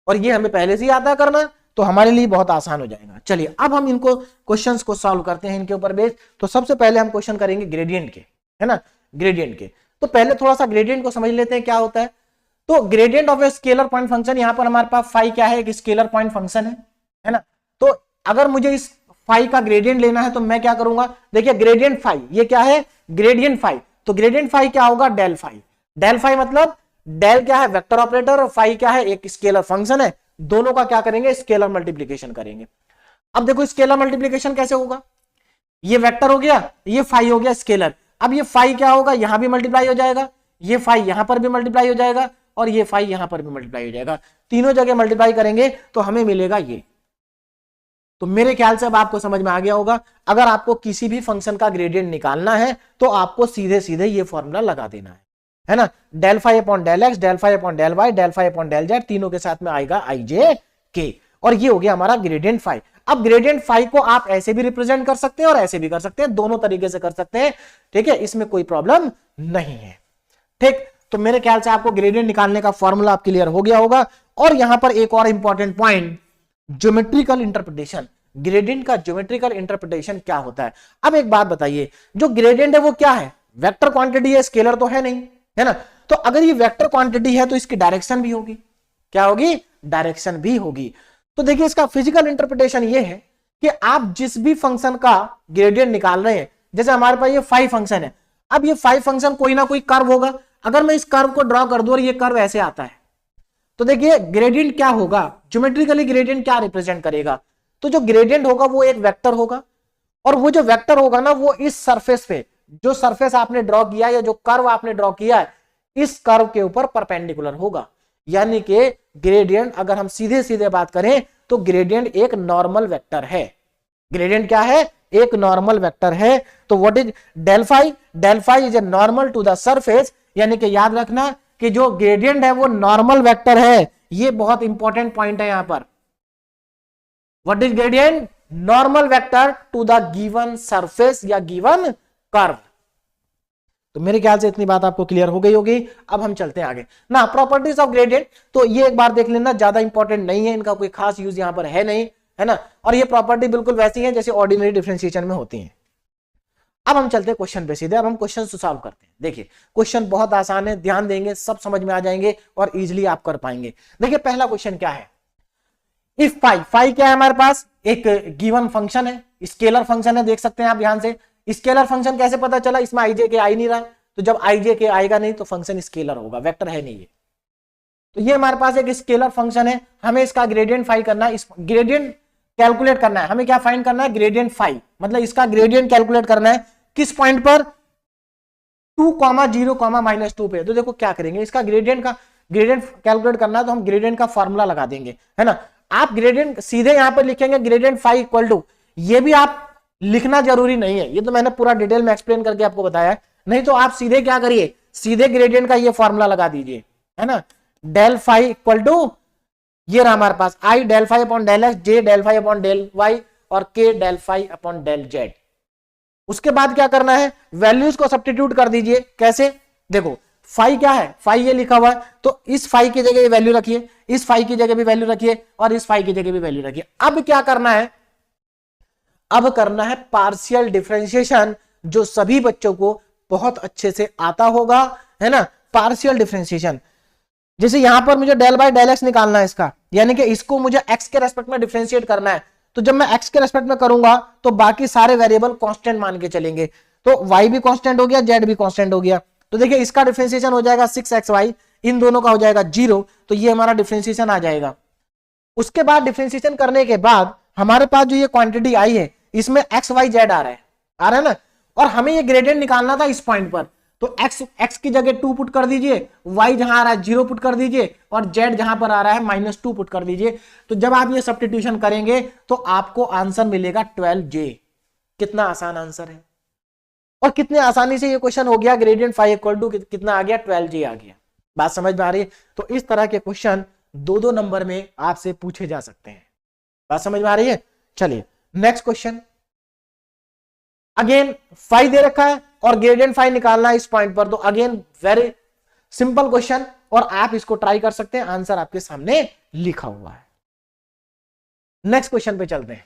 और ये हमें पहले से ही आता करना, तो हमारे लिए बहुत आसान हो जाएगा। चलिए अब हम इनको क्वेश्चंस को सॉल्व करते हैं इनके ऊपर बेस। तो सबसे पहले हम क्वेश्चन करेंगे ग्रेडियंट के, है ना। ग्रेडियंट के। तो पहले थोड़ा सा ग्रेडियंट को समझ लेते हैं क्या होता है। तो gradient of a scalar point function, यहां पर हमारे पास फाई क्या है, एक स्केलर पॉइंट फंक्शन है ना। तो अगर मुझे इस फाई का ग्रेडियंट लेना है तो मैं क्या करूंगा, देखिए ग्रेडियंट फाई, ये क्या है ग्रेडियंट फाई, तो ग्रेडियंट फाई क्या होगा डेल फाई। डेल फाई मतलब डेल क्या है वेक्टर ऑपरेटर और फाई क्या है एक स्केलर फंक्शन है, दोनों का क्या करेंगे स्केलर मल्टीप्लीकेशन करेंगे। अब देखो स्केलर मल्टीप्लीकेशन कैसे होगा, ये वेक्टर हो गया, ये फाई हो गया स्केलर, अब ये फाई क्या होगा यहां भी मल्टीप्लाई हो जाएगा, ये फाई यहां पर भी मल्टीप्लाई हो जाएगा और ये फाई यहां पर भी मल्टीप्लाई हो जाएगा, तीनों जगह मल्टीप्लाई करेंगे तो हमें मिलेगा ये। तो मेरे ख्याल से अब आपको समझ में आ गया होगा, अगर आपको किसी भी फंक्शन का ग्रेडियंट निकालना है तो आपको सीधे सीधे ये फॉर्मूला लगा देना है ना, del phi upon del x, del phi upon del Y, del phi upon del z, तीनों के साथ में आएगा आई जे के, और ये हो गया हमारा ग्रेडियंट फाई। अब ग्रेडियंट फाई को आप ऐसे भी रिप्रेजेंट कर सकते हैं और ऐसे भी कर सकते हैं, दोनों तरीके से कर सकते हैं, ठीक है, इसमें कोई प्रॉब्लम नहीं है। ठीक, तो मेरे ख्याल से आपको ग्रेडियंट निकालने का फॉर्मूला आप क्लियर हो गया होगा। और यहां पर एक और important point, geometrical interpretation, gradient का ज्योमेट्रिकल इंटरप्रिटेशन क्या होता है। अब एक बात बताइए, जो ग्रेडियंट है वो क्या है, वेक्टर क्वांटिटी है, स्केलर तो है नहीं, है ना। तो अगर ये वेक्टर क्वांटिटी है तो इसकी डायरेक्शन भी होगी, क्या होगी, डायरेक्शन भी होगी। तो देखिए इसका फिजिकल इंटरप्रिटेशन ये है कि आप जिस भी फंक्शन का ग्रेडियंट निकाल रहे हैं, जैसे हमारे पास ये फाई फंक्शन है, अब ये फाई फंक्शन कोई ना कोई कर्व होगा, अगर मैं इस कर्व को ड्रॉ कर दूं और ये कर्व ऐसे आता है, तो देखिए ग्रेडियंट क्या होगा, ज्योमेट्रिकली ग्रेडियंट क्या रिप्रेजेंट करेगा, तो जो ग्रेडियंट होगा वो एक वेक्टर होगा, और वो जो वेक्टर होगा ना वो इस सरफेस पे, जो सरफेस आपने ड्रॉ किया या जो कर्व आपने ड्रॉ किया है, इस कर्व के ऊपर परपेंडिकुलर होगा। यानी कि ग्रेडियंट अगर हम सीधे सीधे बात करें तो ग्रेडियंट एक नॉर्मल वेक्टर है। ग्रेडियंट क्या है, एक नॉर्मल वेक्टर है। तो what is del phi, del phi is a normal to the surface, यानी कि याद रखना कि जो ग्रेडियंट है वो नॉर्मल वेक्टर है, ये बहुत इंपॉर्टेंट पॉइंट है यहां पर। What is gradient, normal vector to the given surface या गिवन कर्व। तो मेरे ख्याल से इतनी बात आपको क्लियर हो गई होगी। अब हम चलते हैं आगे ना, प्रॉपर्टीज ऑफ ग्रेडियंट, तो ये एक बार देख लेना, ज्यादा इंपॉर्टेंट नहीं है, इनका कोई खास यूज यहां पर है नहीं, है ना। और ये प्रॉपर्टी बिल्कुल वैसी है जैसे ऑर्डिनरी डिफरेंशिएशन में होती है। अब हम चलते हैं क्वेश्चन पे सीधे, अब हम क्वेश्चन सॉल्व करते हैं। देखिए क्वेश्चन बहुत आसान है, ध्यान देंगे सब समझ में आ जाएंगे और इजिली आप कर पाएंगे। देखिए पहला क्वेश्चन क्या है, इफ फाई, फाई क्या है हमारे पास, एक गिवन फंक्शन है, स्केलर फंक्शन है, देख सकते हैं आप ध्यान से। स्केलर फंक्शन कैसे पता चला, इसमें आई जे के आई नहीं रहा, तो जब आई जे के आएगा नहीं तो फंक्शन स्केलर होगा, वेक्टर है नहीं ये। तो ये हमारे पास एक स्केलर फंक्शन है, हमें इसका ग्रेडियंट फाई करना है, इस ग्रेडियंट कैलकुलेट करना है, हमें क्या फाइंड करना है, ग्रेडियंट फाई, मतलब इसका ग्रेडियंट कैलकुलेट करना है किस पॉइंट पर, 2,0,-2 पे। तो देखो क्या करेंगे, इसका ग्रेडियंट कैलकुलेट करना है तो हम ग्रेडियंट का फॉर्मूला लगा देंगे, है ना। आप ग्रेडियंट सीधे यहां पर लिखेंगे ग्रेडियंट फाई इक्वल टू, ये भी आप लिखना जरूरी नहीं है, ये तो मैंने पूरा डिटेल में एक्सप्लेन करके आपको बताया है, नहीं तो आप सीधे क्या करिए, सीधे ग्रेडियंट का ये फॉर्मूला लगा दीजिए, है ना। डेल फाई इक्वल टू, ये रहा हमारे पास I del phi upon del X, J del phi upon del Y और K del phi upon del Z. उसके बाद क्या करना है, वैल्यूज को सब्स्टिट्यूट कर दीजिए। कैसे, देखो फाई क्या है, फाई ये लिखा हुआ है, तो इस फाई की जगह वैल्यू रखिए, इस फाई की जगह भी वैल्यू रखिए और इस फाई की जगह भी वैल्यू रखिए। अब क्या करना है, अब करना है पार्शियल डिफरेंशिएशन, जो सभी बच्चों को बहुत अच्छे से आता होगा, है ना। पार्शियल डिफरेंशिएशन, जैसे यहां पर मुझे डेल बाय डेल एक्स निकालना है इसका, यानी कि इसको मुझे एक्स के रेस्पेक्ट में डिफरेंशिएट करना है, तो जब मैं एक्स के रेस्पेक्ट में करूंगा तो बाकी सारे वेरिएबल कांस्टेंट मान के चलेंगे, तो y भी कांस्टेंट हो गया, z भी कांस्टेंट हो गया। तो देखिए इसका डिफरेंशिएशन हो जाएगा 6xy, इन दोनों का हो जाएगा 0, तो ये हमारा डिफरेंशिएशन आ जाएगा। उसके बाद डिफरेंशिएशन करने के बाद हमारे पास जो ये क्वांटिटी आई है इसमें एक्स वाई जेड आ रहा है ना, और हमें ये ग्रेडियंट निकालना था इस पॉइंट पर, तो x की जगह 2 पुट कर दीजिए, y जहां आ रहा है 0 पुट कर दीजिए और z जहां पर आ रहा है -2 पुट कर दीजिए। तो जब आप ये सब्स्टिट्यूशन करेंगे तो आपको आंसर मिलेगा 12j। कितना आसान आंसर है और कितने आसानी से ये क्वेश्चन हो गया, ग्रेडियंट फाई इक्वल टू कितना आ गया, 12j आ गया। बात समझ में आ रही है। तो इस तरह के क्वेश्चन 2-2 नंबर में आपसे पूछे जा सकते हैं। बात समझ में आ रही है। चलिए नेक्स्ट क्वेश्चन, अगेन फाई दे रखा है और ग्रेडियंट फाई निकालना है इस पॉइंट पर, तो अगेन वेरी सिंपल क्वेश्चन और आप इसको ट्राई कर सकते हैं, आंसर आपके सामने लिखा हुआ है। नेक्स्ट क्वेश्चन पे चलते हैं।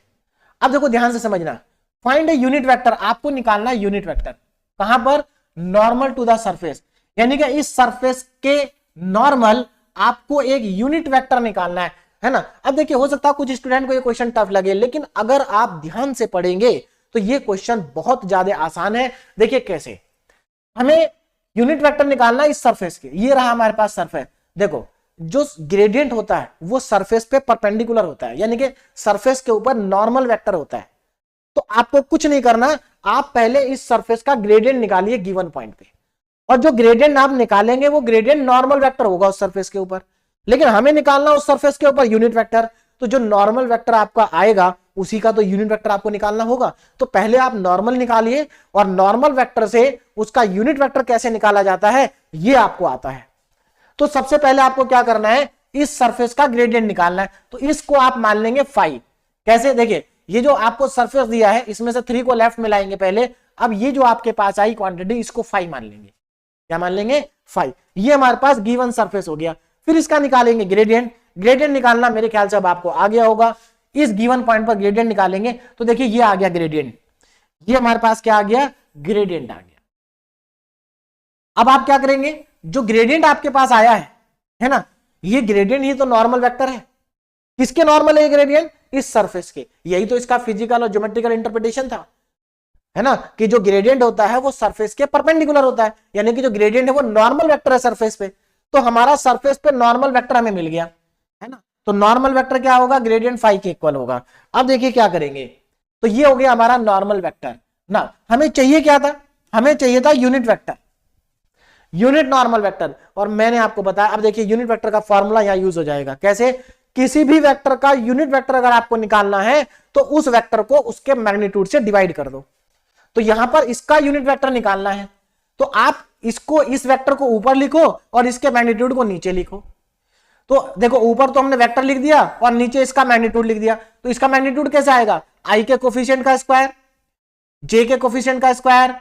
अब देखो ध्यान से समझना, फाइंड ए यूनिट वेक्टर, आपको निकालना है यूनिट वेक्टर, कहां पर, नॉर्मल टू द सरफेस, यानी कि इस सरफेस के नॉर्मल आपको एक यूनिट वेक्टर निकालना है ना। अब देखिए हो सकता है कुछ स्टूडेंट को ये क्वेश्चन टफ लगे, लेकिन अगर आप ध्यान से पढ़ेंगे तो ये क्वेश्चन बहुत ज्यादा आसान है। देखिए कैसे, हमें यूनिट वेक्टर निकालना है इस सरफेस के, ये रहा हमारे पास सरफेस। देखो जो ग्रेडियंट होता है वो सरफेस पे परपेंडिकुलर होता है, यानी कि सरफेस के ऊपर नॉर्मल वेक्टर होता है। तो आपको कुछ नहीं करना, आप पहले इस सरफेस का ग्रेडियंट निकालिए गिवन पॉइंट पे, और जो ग्रेडियंट आप निकालेंगे वो ग्रेडियंट नॉर्मल वेक्टर होगा उस सरफेस के ऊपर, लेकिन हमें निकालना उस सरफेस के ऊपर यूनिट वेक्टर। तो जो नॉर्मल वेक्टर आपका आएगा उसी का तो यूनिट वेक्टर आपको निकालना होगा। तो पहले आप नॉर्मल निकालिए, और नॉर्मल वेक्टर से उसका यूनिट वेक्टर कैसे निकाला जाता है ये आपको आता है। तो सबसे पहले आपको क्या करना है, इस सरफेस का ग्रेडियंट निकालना है। तो इसको आप मान लेंगे फाई। कैसे, देखिए ये जो आपको सरफेस दिया है इसमें से 3 को लेफ्ट में लाएंगे पहले। अब ये जो आपके पास आई क्वांटिटी इसको फाई मान लेंगे। क्या मान लेंगे, फाई। ये हमारे पास गिवन सरफेस हो गया। फिर इसका निकालेंगे ग्रेडियंट। ग्रेडियंट निकालना मेरे ख्याल से अब आपको आ गया होगा। इस गिवन पॉइंट पर ग्रेडियंट निकालेंगे तो देखिए ये आ गया ग्रेडियंट, ये हमारे पास क्या आ गया, ग्रेडियंट आ गया। अब आप क्या करेंगे, जो ग्रेडियंट आपके पास आया है ना, ये ग्रेडियंट ही तो नॉर्मल वेक्टर है। किसके नॉर्मल है ग्रेडियंट, इस सरफेस के। यही तो इसका फिजिकल और ज्योमेट्रिकल इंटरप्रिटेशन था, है ना, कि जो ग्रेडियंट होता है वो सरफेस के परपेंडिकुलर होता है, यानी कि जो ग्रेडियंट है वो नॉर्मल वेक्टर है सरफेस पे। तो हमारा सरफेस पे नॉर्मल वेक्टर हमें मिल गया, है ना। तो नॉर्मल वेक्टर क्या होगा, ग्रेडियंट फाई के इक्वल होगा। अब देखिए क्या करेंगे, तो ये हो गया हमारा नॉर्मल वेक्टर ना। हमें चाहिए क्या था, हमें चाहिए था unit vector, unit normal vector. और मैंने आपको बताया, अब देखिए यूनिट वेक्टर का फॉर्मूला यहां यूज हो जाएगा। कैसे, किसी भी वेक्टर का यूनिट वेक्टर अगर आपको निकालना है तो उस वेक्टर को उसके मैग्नीट्यूड से डिवाइड कर दो। तो यहां पर इसका यूनिट वेक्टर निकालना है तो आप इसको, इस वेक्टर को ऊपर लिखो और इसके मैग्नीट्यूड को नीचे लिखो। तो देखो ऊपर तो हमने वेक्टर लिख दिया और नीचे इसका मैग्नीट्यूड लिख दिया। तो इसका मैग्नीट्यूड कैसे आएगा, आई के कोफिशिएंट का स्क्वायर, जे के कोफिशिएंट का स्क्वायर,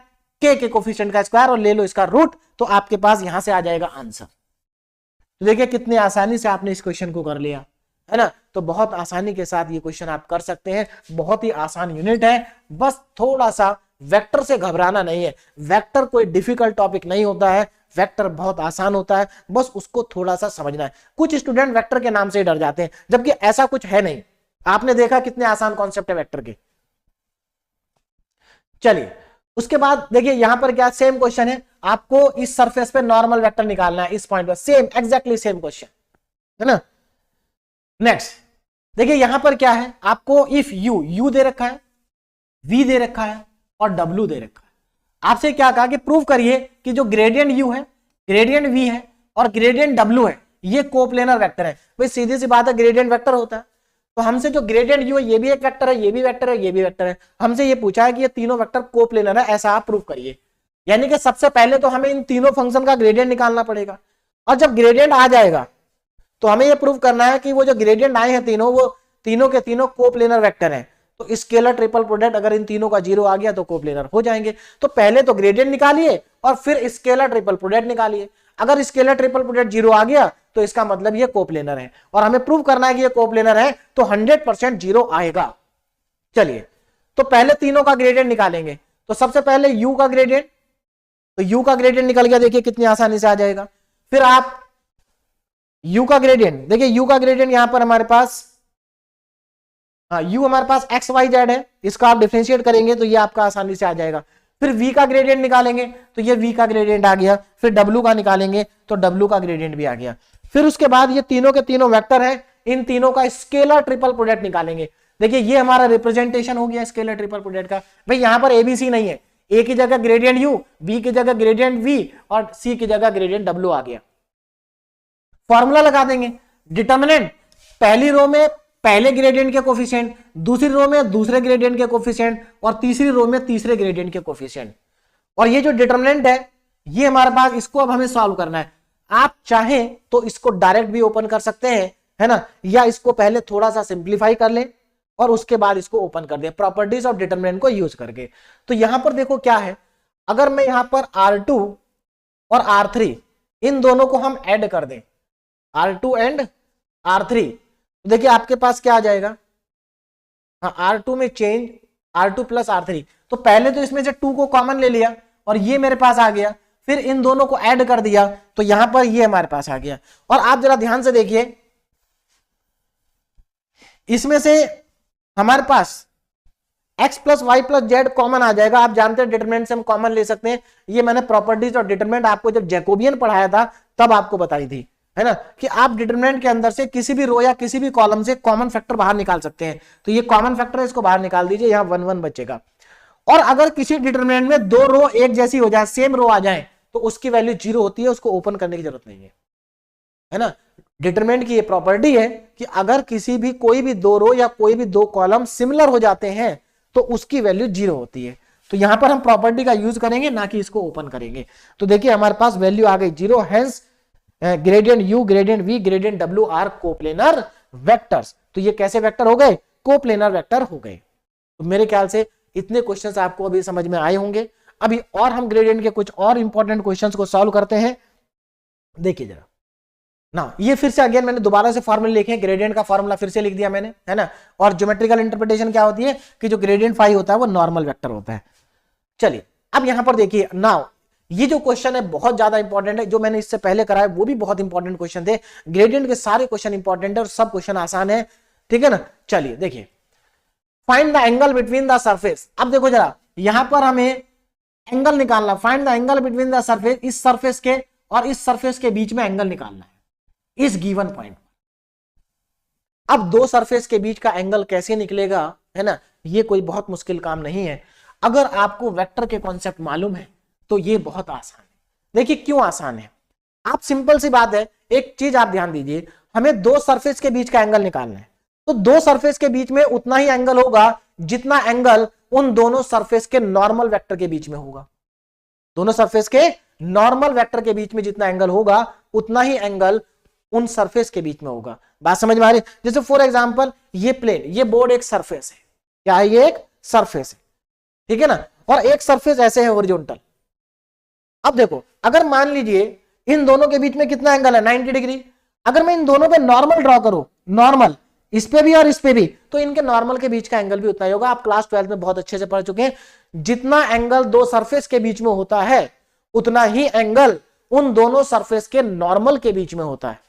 के कोफिशिएंट का स्क्वायर, और ले लो इसका रूट। तो आपके पास यहां से आ जाएगा आंसर। तो देखिए कितनी आसानी से आपने इस क्वेश्चन को कर लिया, है ना। तो बहुत आसानी के साथ ये क्वेश्चन आप कर सकते हैं। बहुत ही आसान यूनिट है, बस थोड़ा सा वेक्टर से घबराना नहीं है। वेक्टर कोई डिफिकल्ट टॉपिक नहीं होता है, वेक्टर बहुत आसान होता है, बस उसको थोड़ा सा समझना है। कुछ स्टूडेंट वेक्टर के नाम से ही डर जाते हैं, जबकि ऐसा कुछ है नहीं। आपने देखा कितने आसान कॉन्सेप्ट है वेक्टर के। चलिए उसके बाद देखिए यहां पर क्या सेम क्वेश्चन है, आपको इस सरफेस पे नॉर्मल वेक्टर निकालना है, इस पॉइंट पर सेम एग्जैक्टली सेम क्वेश्चन, है ना। नेक्स्ट देखिए यहां पर क्या है, आपको इफ यू दे रखा है, v दे रखा है और w दे रखा है। आपसे क्या कहा कि प्रूव करिए कि जो ग्रेडियंट u है, ग्रेडियंट v है और ग्रेडियंट w है, ये कोप्लेनर वेक्टर है। भाई सीधी सी बात है, ग्रेडियंट वेक्टर होता है। तो हमसे जो ग्रेडियंट u है ये भी एक वेक्टर है, ये भी वेक्टर है, ये भी वेक्टर है। हमसे ये पूछा है कि ये तीनों वेक्टर कोप्लेनर है, ऐसा आप प्रूव करिए। यानी कि सबसे पहले तो हमें इन तीनों फंक्शन का ग्रेडियंट निकालना पड़ेगा, और जब ग्रेडियंट आ जाएगा तो हमें ये प्रूव करना है कि वो जो ग्रेडियंट आए हैं तीनों, वो तीनों के तीनों कोप्लेनर वेक्टर हैं। तो स्केलर ट्रिपल प्रोडक्ट अगर इन तीनों का 0 आ गया तो कोप्लेनर हो जाएंगे। तो पहले तो ग्रेडियंट निकालिए और फिर स्केलर ट्रिपल प्रोडक्ट निकालिए। अगर स्केलर ट्रिपल प्रोडक्ट 0 आ गया तो इसका मतलब ये कोप्लेनर है, और हमें प्रूव करना है कि ये कोप्लेनर है, तो 100% 0 आएगा। चलिए तो पहले तीनों का ग्रेडियंट निकालेंगे। तो सबसे पहले u का ग्रेडियंट, तो u का ग्रेडियंट निकल गया, देखिए कितनी आसानी से आ जाएगा। फिर आप u का ग्रेडियंट, देखिए u का ग्रेडियंट यहां पर हमारे पास, हाँ u हमारे पास एक्स वाई जेड है, इसका आप डिफरेंशिएट करेंगे तो ये आपका आसानी से आ जाएगा। फिर v का ग्रेडियंट निकालेंगे तो ये v का ग्रेडियंट आ गया। फिर w का निकालेंगे तो w का ग्रेडियंट भी आ गया। फिर उसके बाद ये तीनों के तीनों वेक्टर हैं, इन तीनों का स्केलर ट्रिपल प्रोडक्ट निकालेंगे। देखिए ये हमारा रिप्रेजेंटेशन हो गया स्केलर ट्रिपल प्रोडक्ट का। भाई यहां पर एबीसी नहीं है, ए की जगह ग्रेडियंट u, b की जगह ग्रेडियंट v और c की जगह ग्रेडियंट w आ गया। फॉर्मूला लगा देंगे, डिटर्मिनेंट पहली रो में पहले ग्रेडियंट के कोफिशिएंट, दूसरी रो में दूसरे ग्रेडियंट के कोफिशिएंट और तीसरी रो में तीसरे ग्रेडियंट के कोफिशिएंट। और ये जो डिटर्मिनेंट है ये हमारे पास, इसको अब हमें सॉल्व करना है। आप चाहें तो इसको डायरेक्ट भी ओपन कर सकते हैं, है ना, या इसको पहले थोड़ा सा सिंप्लीफाई कर लें और उसके बाद इसको ओपन कर दें प्रॉपर्टीज ऑफ डिटर्मिनेंट को यूज करके। तो यहां पर देखो क्या है, अगर मैं यहां पर R2 और R3 इन दोनों को हम ऐड कर दें, R2 एंड R3, तो देखिए आपके पास क्या आ जाएगा, हाँ R2 में चेंज R2 प्लस R3। तो पहले तो इसमें से 2 को कॉमन ले लिया और ये मेरे पास आ गया, फिर इन दोनों को ऐड कर दिया तो यहां पर ये हमारे पास आ गया। और आप जरा ध्यान से देखिए, इसमें से हमारे पास x plus Y plus Z common आ जाएगा। आप जानते हैं डिटरमिनेंट से हम कॉमन ले सकते हैं। ये मैंने प्रॉपर्टीज और डिटरमिनेंट आपको जब जैकोबियन पढ़ाया था तब आपको बताई थी, है ना, कि आप डिटरमिनेंट के अंदर से किसी भी रो या किसी भी कॉलम से कॉमन फैक्टर बाहर निकाल सकते हैं। तो ये कॉमन फैक्टर है, इसको बाहर निकाल दीजिए, यहां 1 1 बचेगा। और अगर किसी डिटरमिनेंट में दो रो एक जैसी हो जाए, सेम रो आ जाए, तो उसकी वैल्यू 0 होती है, उसको ओपन करने की जरूरत नहीं है ना। डिटरमिनेंट की ये प्रॉपर्टी है कि अगर किसी भी कोई भी दो रो या कोई भी दो कॉलम सिमिलर हो जाते हैं तो उसकी वैल्यू 0 होती है। तो यहां पर हम प्रॉपर्टी का यूज करेंगे, ना कि इसको ओपन करेंगे। तो देखिए हमारे पास वैल्यू आ गई 0, hence gradient u gradient v gradient w are coplanar vectors. तो ये कैसे वेक्टर हो गए? कोप्लेनर वेक्टर हो गए। तो मेरे ख्याल से इतने क्वेश्चंस आपको अभी समझ में आए होंगे। अभी और हम ग्रेडियंट के कुछ और इंपॉर्टेंट क्वेश्चंस को सॉल्व करते हैं। देखिए जरा ना, ये फिर से अगेन मैंने दोबारा से फॉर्मूला लिखे, ग्रेडियंट का फॉर्मूला फिर से लिख दिया मैंने, है ना। और ज्योमेट्रिकल इंटरप्रिटेशन क्या होती है कि जो ग्रेडियंट फाई होता है वो नॉर्मल वेक्टर होता है। चलिए अब यहां पर देखिए नाउ, ये जो क्वेश्चन है बहुत ज्यादा इंपॉर्टेंट है। जो मैंने इससे पहले कराया वो भी बहुत इंपॉर्टेंट क्वेश्चन थे। ग्रेडियंट के सारे क्वेश्चन इंपॉर्टेंट है और सब क्वेश्चन आसान है, ठीक है ना। चलिए देखिए, find the angle between the surface. अब देखो जरा, यहां पर हमें एंगल निकालना, find the angle between the surface, इस सरफेस के और इस सरफेस के बीच में एंगल निकालना है इस गिवन पॉइंट। अब दो सरफेस के बीच का एंगल कैसे निकलेगा, है ना, ये कोई बहुत मुश्किल काम नहीं है। अगर आपको वेक्टर के कॉन्सेप्ट मालूम है तो ये बहुत आसान है। देखिए क्यों आसान है, आप सिंपल सी बात है, एक चीज आप ध्यान दीजिए, हमें दो सरफेस के बीच का एंगल निकालना है। तो दो सरफेस के बीच में उतना ही एंगल होगा जितना एंगल उन दोनों सरफेस के नॉर्मल वेक्टर के बीच में होगा। दोनों सरफेस के नॉर्मल वेक्टर के बीच में जितना एंगल होगा उतना ही एंगल उन सरफेस के बीच में होगा। बात समझ में आ रही? जैसे फॉर एग्जांपल ये प्लेन, ये बोर्ड एक सरफेस है, क्या है, ये एक सरफेस है, ठीक है ना। और एक सरफेस ऐसे है हॉरिजॉन्टल। अब देखो, अगर मान लीजिए इन दोनों के बीच में कितना एंगल है, 90 डिग्री। अगर मैं इन दोनों पे नॉर्मल ड्रॉ करूं, नॉर्मल इस पे भी और इस पे भी, तो इनके नॉर्मल के बीच का एंगल भी उतना ही होगा। आप क्लास 12 में बहुत अच्छे से पढ़ चुके हैं, जितना एंगल दो सरफेस के बीच में होता है उतना ही एंगल उन दोनों सरफेस के नॉर्मल के बीच में होता है।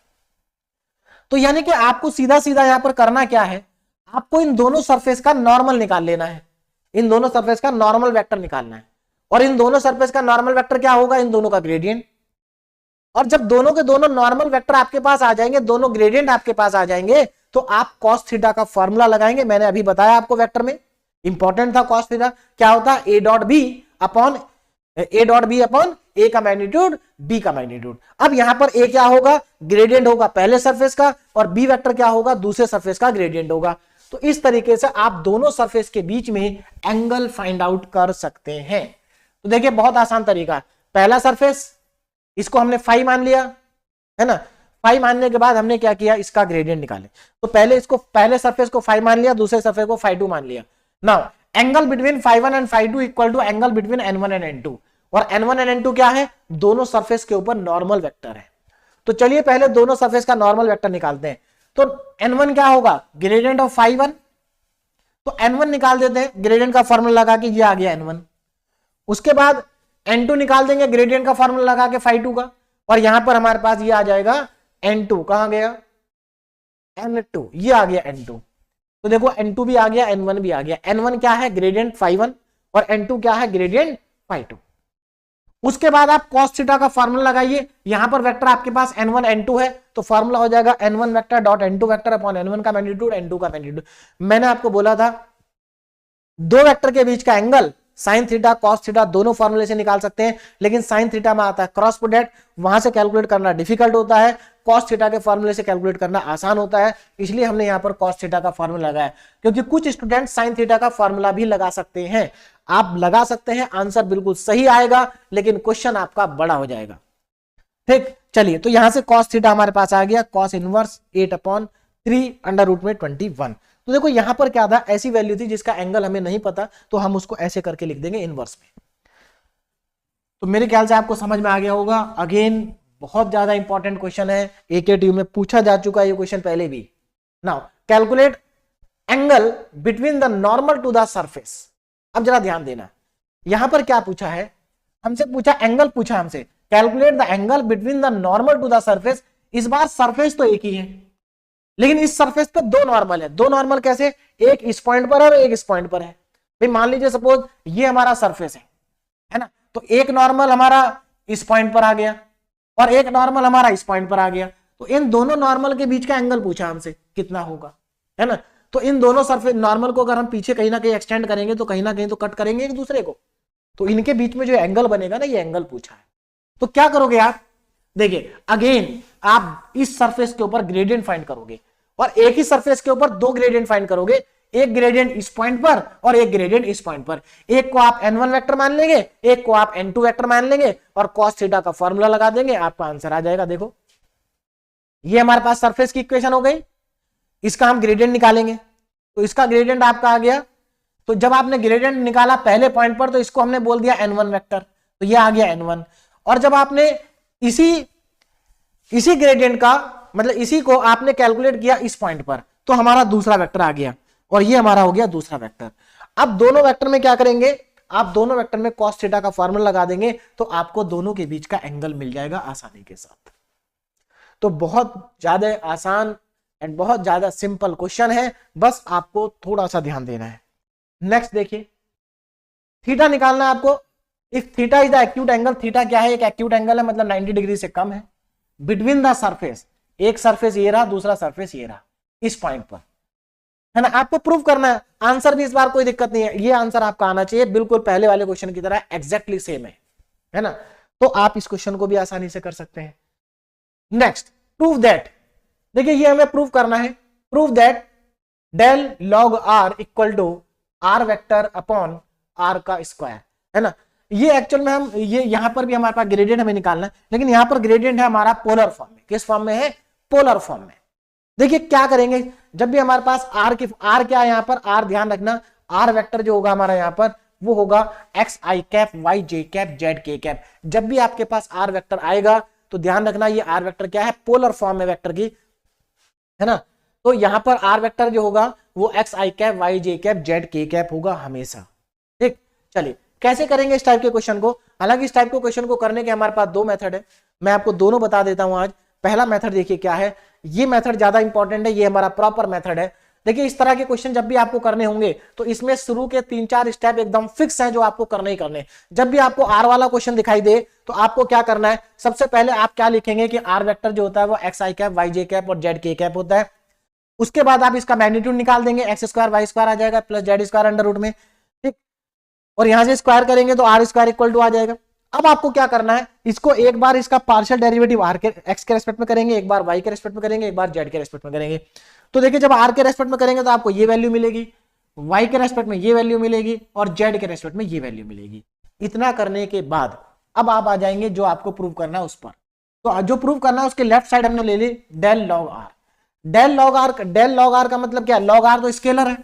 तो यानी कि आपको सीधा सीधा यहां पर करना क्या है, आपको इन दोनों सरफेस का नॉर्मल निकाल लेना है, इन दोनों सरफेस का नॉर्मल वेक्टर निकालना है। और इन दोनों सरफेस का नॉर्मल वेक्टर क्या होगा, इन दोनों का ग्रेडियंट। और जब दोनों के दोनों नॉर्मल वेक्टर आपके पास आ जाएंगे, दोनों ग्रेडियंट आपके पास आ जाएंगे, तो आप कॉस थीटा का फॉर्मूला लगाएंगे। मैंने अभी बताया आपको वेक्टर में इंपॉर्टेंट था कॉस थीटा, क्या होता है, ए डॉट बी अपॉन ए का मैग्नीट्यूड बी का मैग्नीट्यूड। अब यहां पर ए क्या होगा, ग्रेडियंट होगा पहले सरफेस का, और बी वेक्टर क्या होगा, दूसरे सरफेस का ग्रेडियंट होगा। तो इस तरीके से आप दोनों सरफेस के बीच में एंगल फाइंड आउट कर सकते हैं। तो देखिए बहुत आसान तरीका, पहला सरफेस इसको हमने फाई मान लिया, है ना। फाई मानने के बाद हमने क्या किया, इसका ग्रेडियंट निकाले। तो पहले सरफेस को फाई मान लिया, दूसरे सरफेस को फाई 2 मान लिया। Now angle between phi 1 and phi 2 equal to angle between n1 and n2। और n1 एंड n2 क्या है, दोनों सरफेस के ऊपर नॉर्मल वेक्टर है। तो चलिए पहले दोनों सरफेस का नॉर्मल वेक्टर निकालते हैं। तो n1 क्या होगा, ग्रेडियंट ऑफ फाई 1। तो n1 निकाल देते हैं, ग्रेडियंट का फॉर्मूला लगा के ये आ गया n1। उसके बाद n2 निकाल देंगे, ग्रेडियंट का फॉर्मूला लगा के फाई 2 का, और यहां पर हमारे पास ये आ जाएगा n2, कहां गया, n2, ये आ गया n2। तो देखो n2 भी आ गया, n1 भी आ गया। n1 क्या है, ग्रेडियंट फाई 1, और n2 क्या है, ग्रेडियंट फाई 2। उसके बाद आप cos थीटा का फॉर्मूला लगाइए। यहां पर वेक्टर आपके पास n1 n2 है, तो फॉर्मूला हो जाएगा n1 vector dot n2 vector upon n1 का मैग्नीट्यूड n2 का मैग्नीट्यूड। मैंने आपको बोला था दो वेक्टर के बीच का angle sine theta cos theta दोनों फॉर्मूले से निकाल सकते हैं, लेकिन साइन थीटा में आता है क्रॉस प्रोडक्ट, वहां से कैलकुलेट करना डिफिकल्ट होता है। कॉस थीटा के फॉर्मूले से कैलकुलेट करना आसान होता है, इसलिए हमने यहां पर कॉस थीटा का फॉर्मूला लगाया। क्योंकि कुछ स्टूडेंट साइन थीटा का फॉर्मूला भी लगा सकते हैं, आप लगा सकते हैं, आंसर बिल्कुल सही आएगा, लेकिन क्वेश्चन आपका बड़ा हो जाएगा। ठीक, चलिए तो यहां से कॉस थीटा हमारे पास आ गया, कॉस इनवर्स 8/3 अंडर रूट में 21। तो देखो यहां पर क्या था, ऐसी वैल्यू थी जिसका एंगल हमें नहीं पता, तो हम उसको ऐसे करके लिख देंगे इनवर्स में। तो मेरे ख्याल से आपको समझ में आ गया होगा। अगेन बहुत ज्यादा इंपॉर्टेंट क्वेश्चन है, एकेटीयू में पूछा जा चुका है ये क्वेश्चन पहले भी। Now calculate angle between the normal to the surface. अब जरा ध्यान देना, यहां पर क्या पूछा है, हमसे पूछा एंगल, पूछा हमसे calculate the angle between the normal to the surface. इस बार सरफेस तो एक ही है, लेकिन इस सरफेस पे दो नॉर्मल है। दो नॉर्मल कैसे, एक इस पॉइंट पर है और एक इस पॉइंट पर है। भाई मान लीजिए सपोज ये हमारा सरफेस है ना, तो एक नॉर्मल हमारा इस पॉइंट पर आ गया और एक नॉर्मल हमारा इस पॉइंट पर आ गया, तो इन दोनों नॉर्मल के बीच का एंगल पूछा हमसे कितना होगा, है ना। तो इन दोनों सरफेस नॉर्मल को अगर हम पीछे कहीं ना कहीं एक्सटेंड करेंगे तो कहीं ना कहीं तो कट करेंगे एक दूसरे को, तो इनके बीच में जो एंगल बनेगा ना, ये एंगल पूछा है। तो क्या करोगे आप, देखिए अगेन आप इस सरफेस के ऊपर ग्रेडियंट फाइंड करोगे और एक ही सरफेस के ऊपर दो ग्रेडियंट फाइंड करोगे, एक ग्रेडियंट इस पॉइंट पर और एक ग्रेडियंट इस पॉइंट पर। एक को आप n1 वेक्टर मान लेंगे, एक को आप n2 वेक्टर मान लेंगे और cos थीटा का फॉर्मूला लगा देंगे, आपका आंसर आ जाएगा। देखो ये हमारे पास सरफेस की इक्वेशन हो गई, इसका हम ग्रेडियंट निकालेंगे, तो इसका ग्रेडियंट आपका आ गया। तो जब आपने ग्रेडियंट निकाला पहले पॉइंट पर तो इसको हमने बोल दिया n1 वेक्टर, तो ये आ गया n1। और जब आपने इसी ग्रेडियंट का मतलब इसी को आपने कैलकुलेट किया इस पॉइंट पर, तो हमारा दूसरा वेक्टर आ गया और ये हमारा हो गया दूसरा वेक्टर। अब दोनों वेक्टर में क्या करेंगे, आप दोनों वेक्टर में cos थीटा का फॉर्मूला लगा देंगे, तो आपको दोनों के बीच का एंगल मिल जाएगा आसानी के साथ। तो बहुत ज्यादा आसान एंड बहुत ज्यादा सिंपल क्वेश्चन है, बस आपको थोड़ा सा ध्यान देना है। नेक्स्ट देखिए, थीटा निकालना है आपको। If theta is the acute angle, theta क्या है, एक एक्यूट एंगल है, मतलब 90 डिग्री से कम है, बिटवीन द सरफेस, एक सरफेस ये रहा, दूसरा सरफेस ये रहा, इस पॉइंट पर, है ना। आपको प्रूव करना है, आंसर भी इस बार कोई दिक्कत नहीं है, ये आंसर आपका आना चाहिए बिल्कुल पहले वाले क्वेश्चन की तरह एग्जैक्टली सेम है ना। तो आप इस क्वेश्चन को भी आसानी से कर सकते हैं। नेक्स्ट, प्रूव दैट, देखिए ये हमें प्रूव करना है, prove that del log r equal to r vector upon r का स्क्वायर, है ना। ये एक्चुअल में हम ये यहां पर भी हमारे पास ग्रेडियंट हमें निकालना है, लेकिन यहां पर ग्रेडियंट है हमारा पोलर फॉर्म में। किस फॉर्म में है, पोलर फॉर्म में। देखिए क्या करेंगे, जब भी हमारे पास आर क्या है, यहां पर आर ध्यान रखना, आर वेक्टर जो होगा हमारा यहां पर वो होगा x i cap y j cap Z के कैप। जब भी आपके पास आर वेक्टर आएगा तो ध्यान रखना ये आर वेक्टर क्या है, पोलर फॉर्म है वेक्टर की, है ना। तो यहां पर आर वेक्टर जो होगा वो x i cap y j cap Z के कैप होगा हमेशा। ठीक, चलिए कैसे करेंगे इस टाइप के क्वेश्चन को। हालांकि इस टाइप के क्वेश्चन को करने के हमारे पास दो मेथड है, मैं आपको दोनों बता देता हूं आज। पहला मेथड देखिए क्या है, ये मेथड ज्यादा इंपॉर्टेंट है, ये हमारा प्रॉपर मेथड है। देखिए इस तरह के क्वेश्चन जब भी आपको करने होंगे तो इसमें शुरू के 3-4 स्टेप एकदम फिक्स हैं जो आपको करने ही करने। जब भी आपको आर वाला क्वेश्चन दिखाई दे तो आपको क्या करना है, सबसे पहले आप क्या लिखेंगे कि आर वेक्टर जो होता है वो x i cap y j cap और जेड के कैप होता है। उसके बाद आप इसका मैग्नीट्यूड निकाल देंगे, एक्स स्क्वायर वाई स्क्वायर आ जाएगा plus z square under root में, ठीक। और यहां से स्क्वायर करेंगे तो आर स्क्वायर इक्वल टू आ जाएगा। अब आपको क्या करना है, इसको एक बार इसका पार्शियल डेरिवेटिव आर के एक्स के रेस्पेक्ट में करेंगे, एक बार वाई के रेस्पेक्ट में करेंगे, एक बार जेड के रेस्पेक्ट में करेंगे। तो देखिए जब आर के रेस्पेक्ट में करेंगे तो आपको ये वैल्यू मिलेगी, वाई के रेस्पेक्ट में ये वैल्यू मिलेगी और जेड के रेस्पेक्ट में ये वैल्यू मिलेगी। इतना करने के बाद अब आप आ जाएंगे जो आपको प्रूव करना है उस पर। तो जो प्रूव करना है उसके लेफ्ट साइड हमने ले ली del log R. Del log R का मतलब क्या, लॉग आर तो स्केलर है,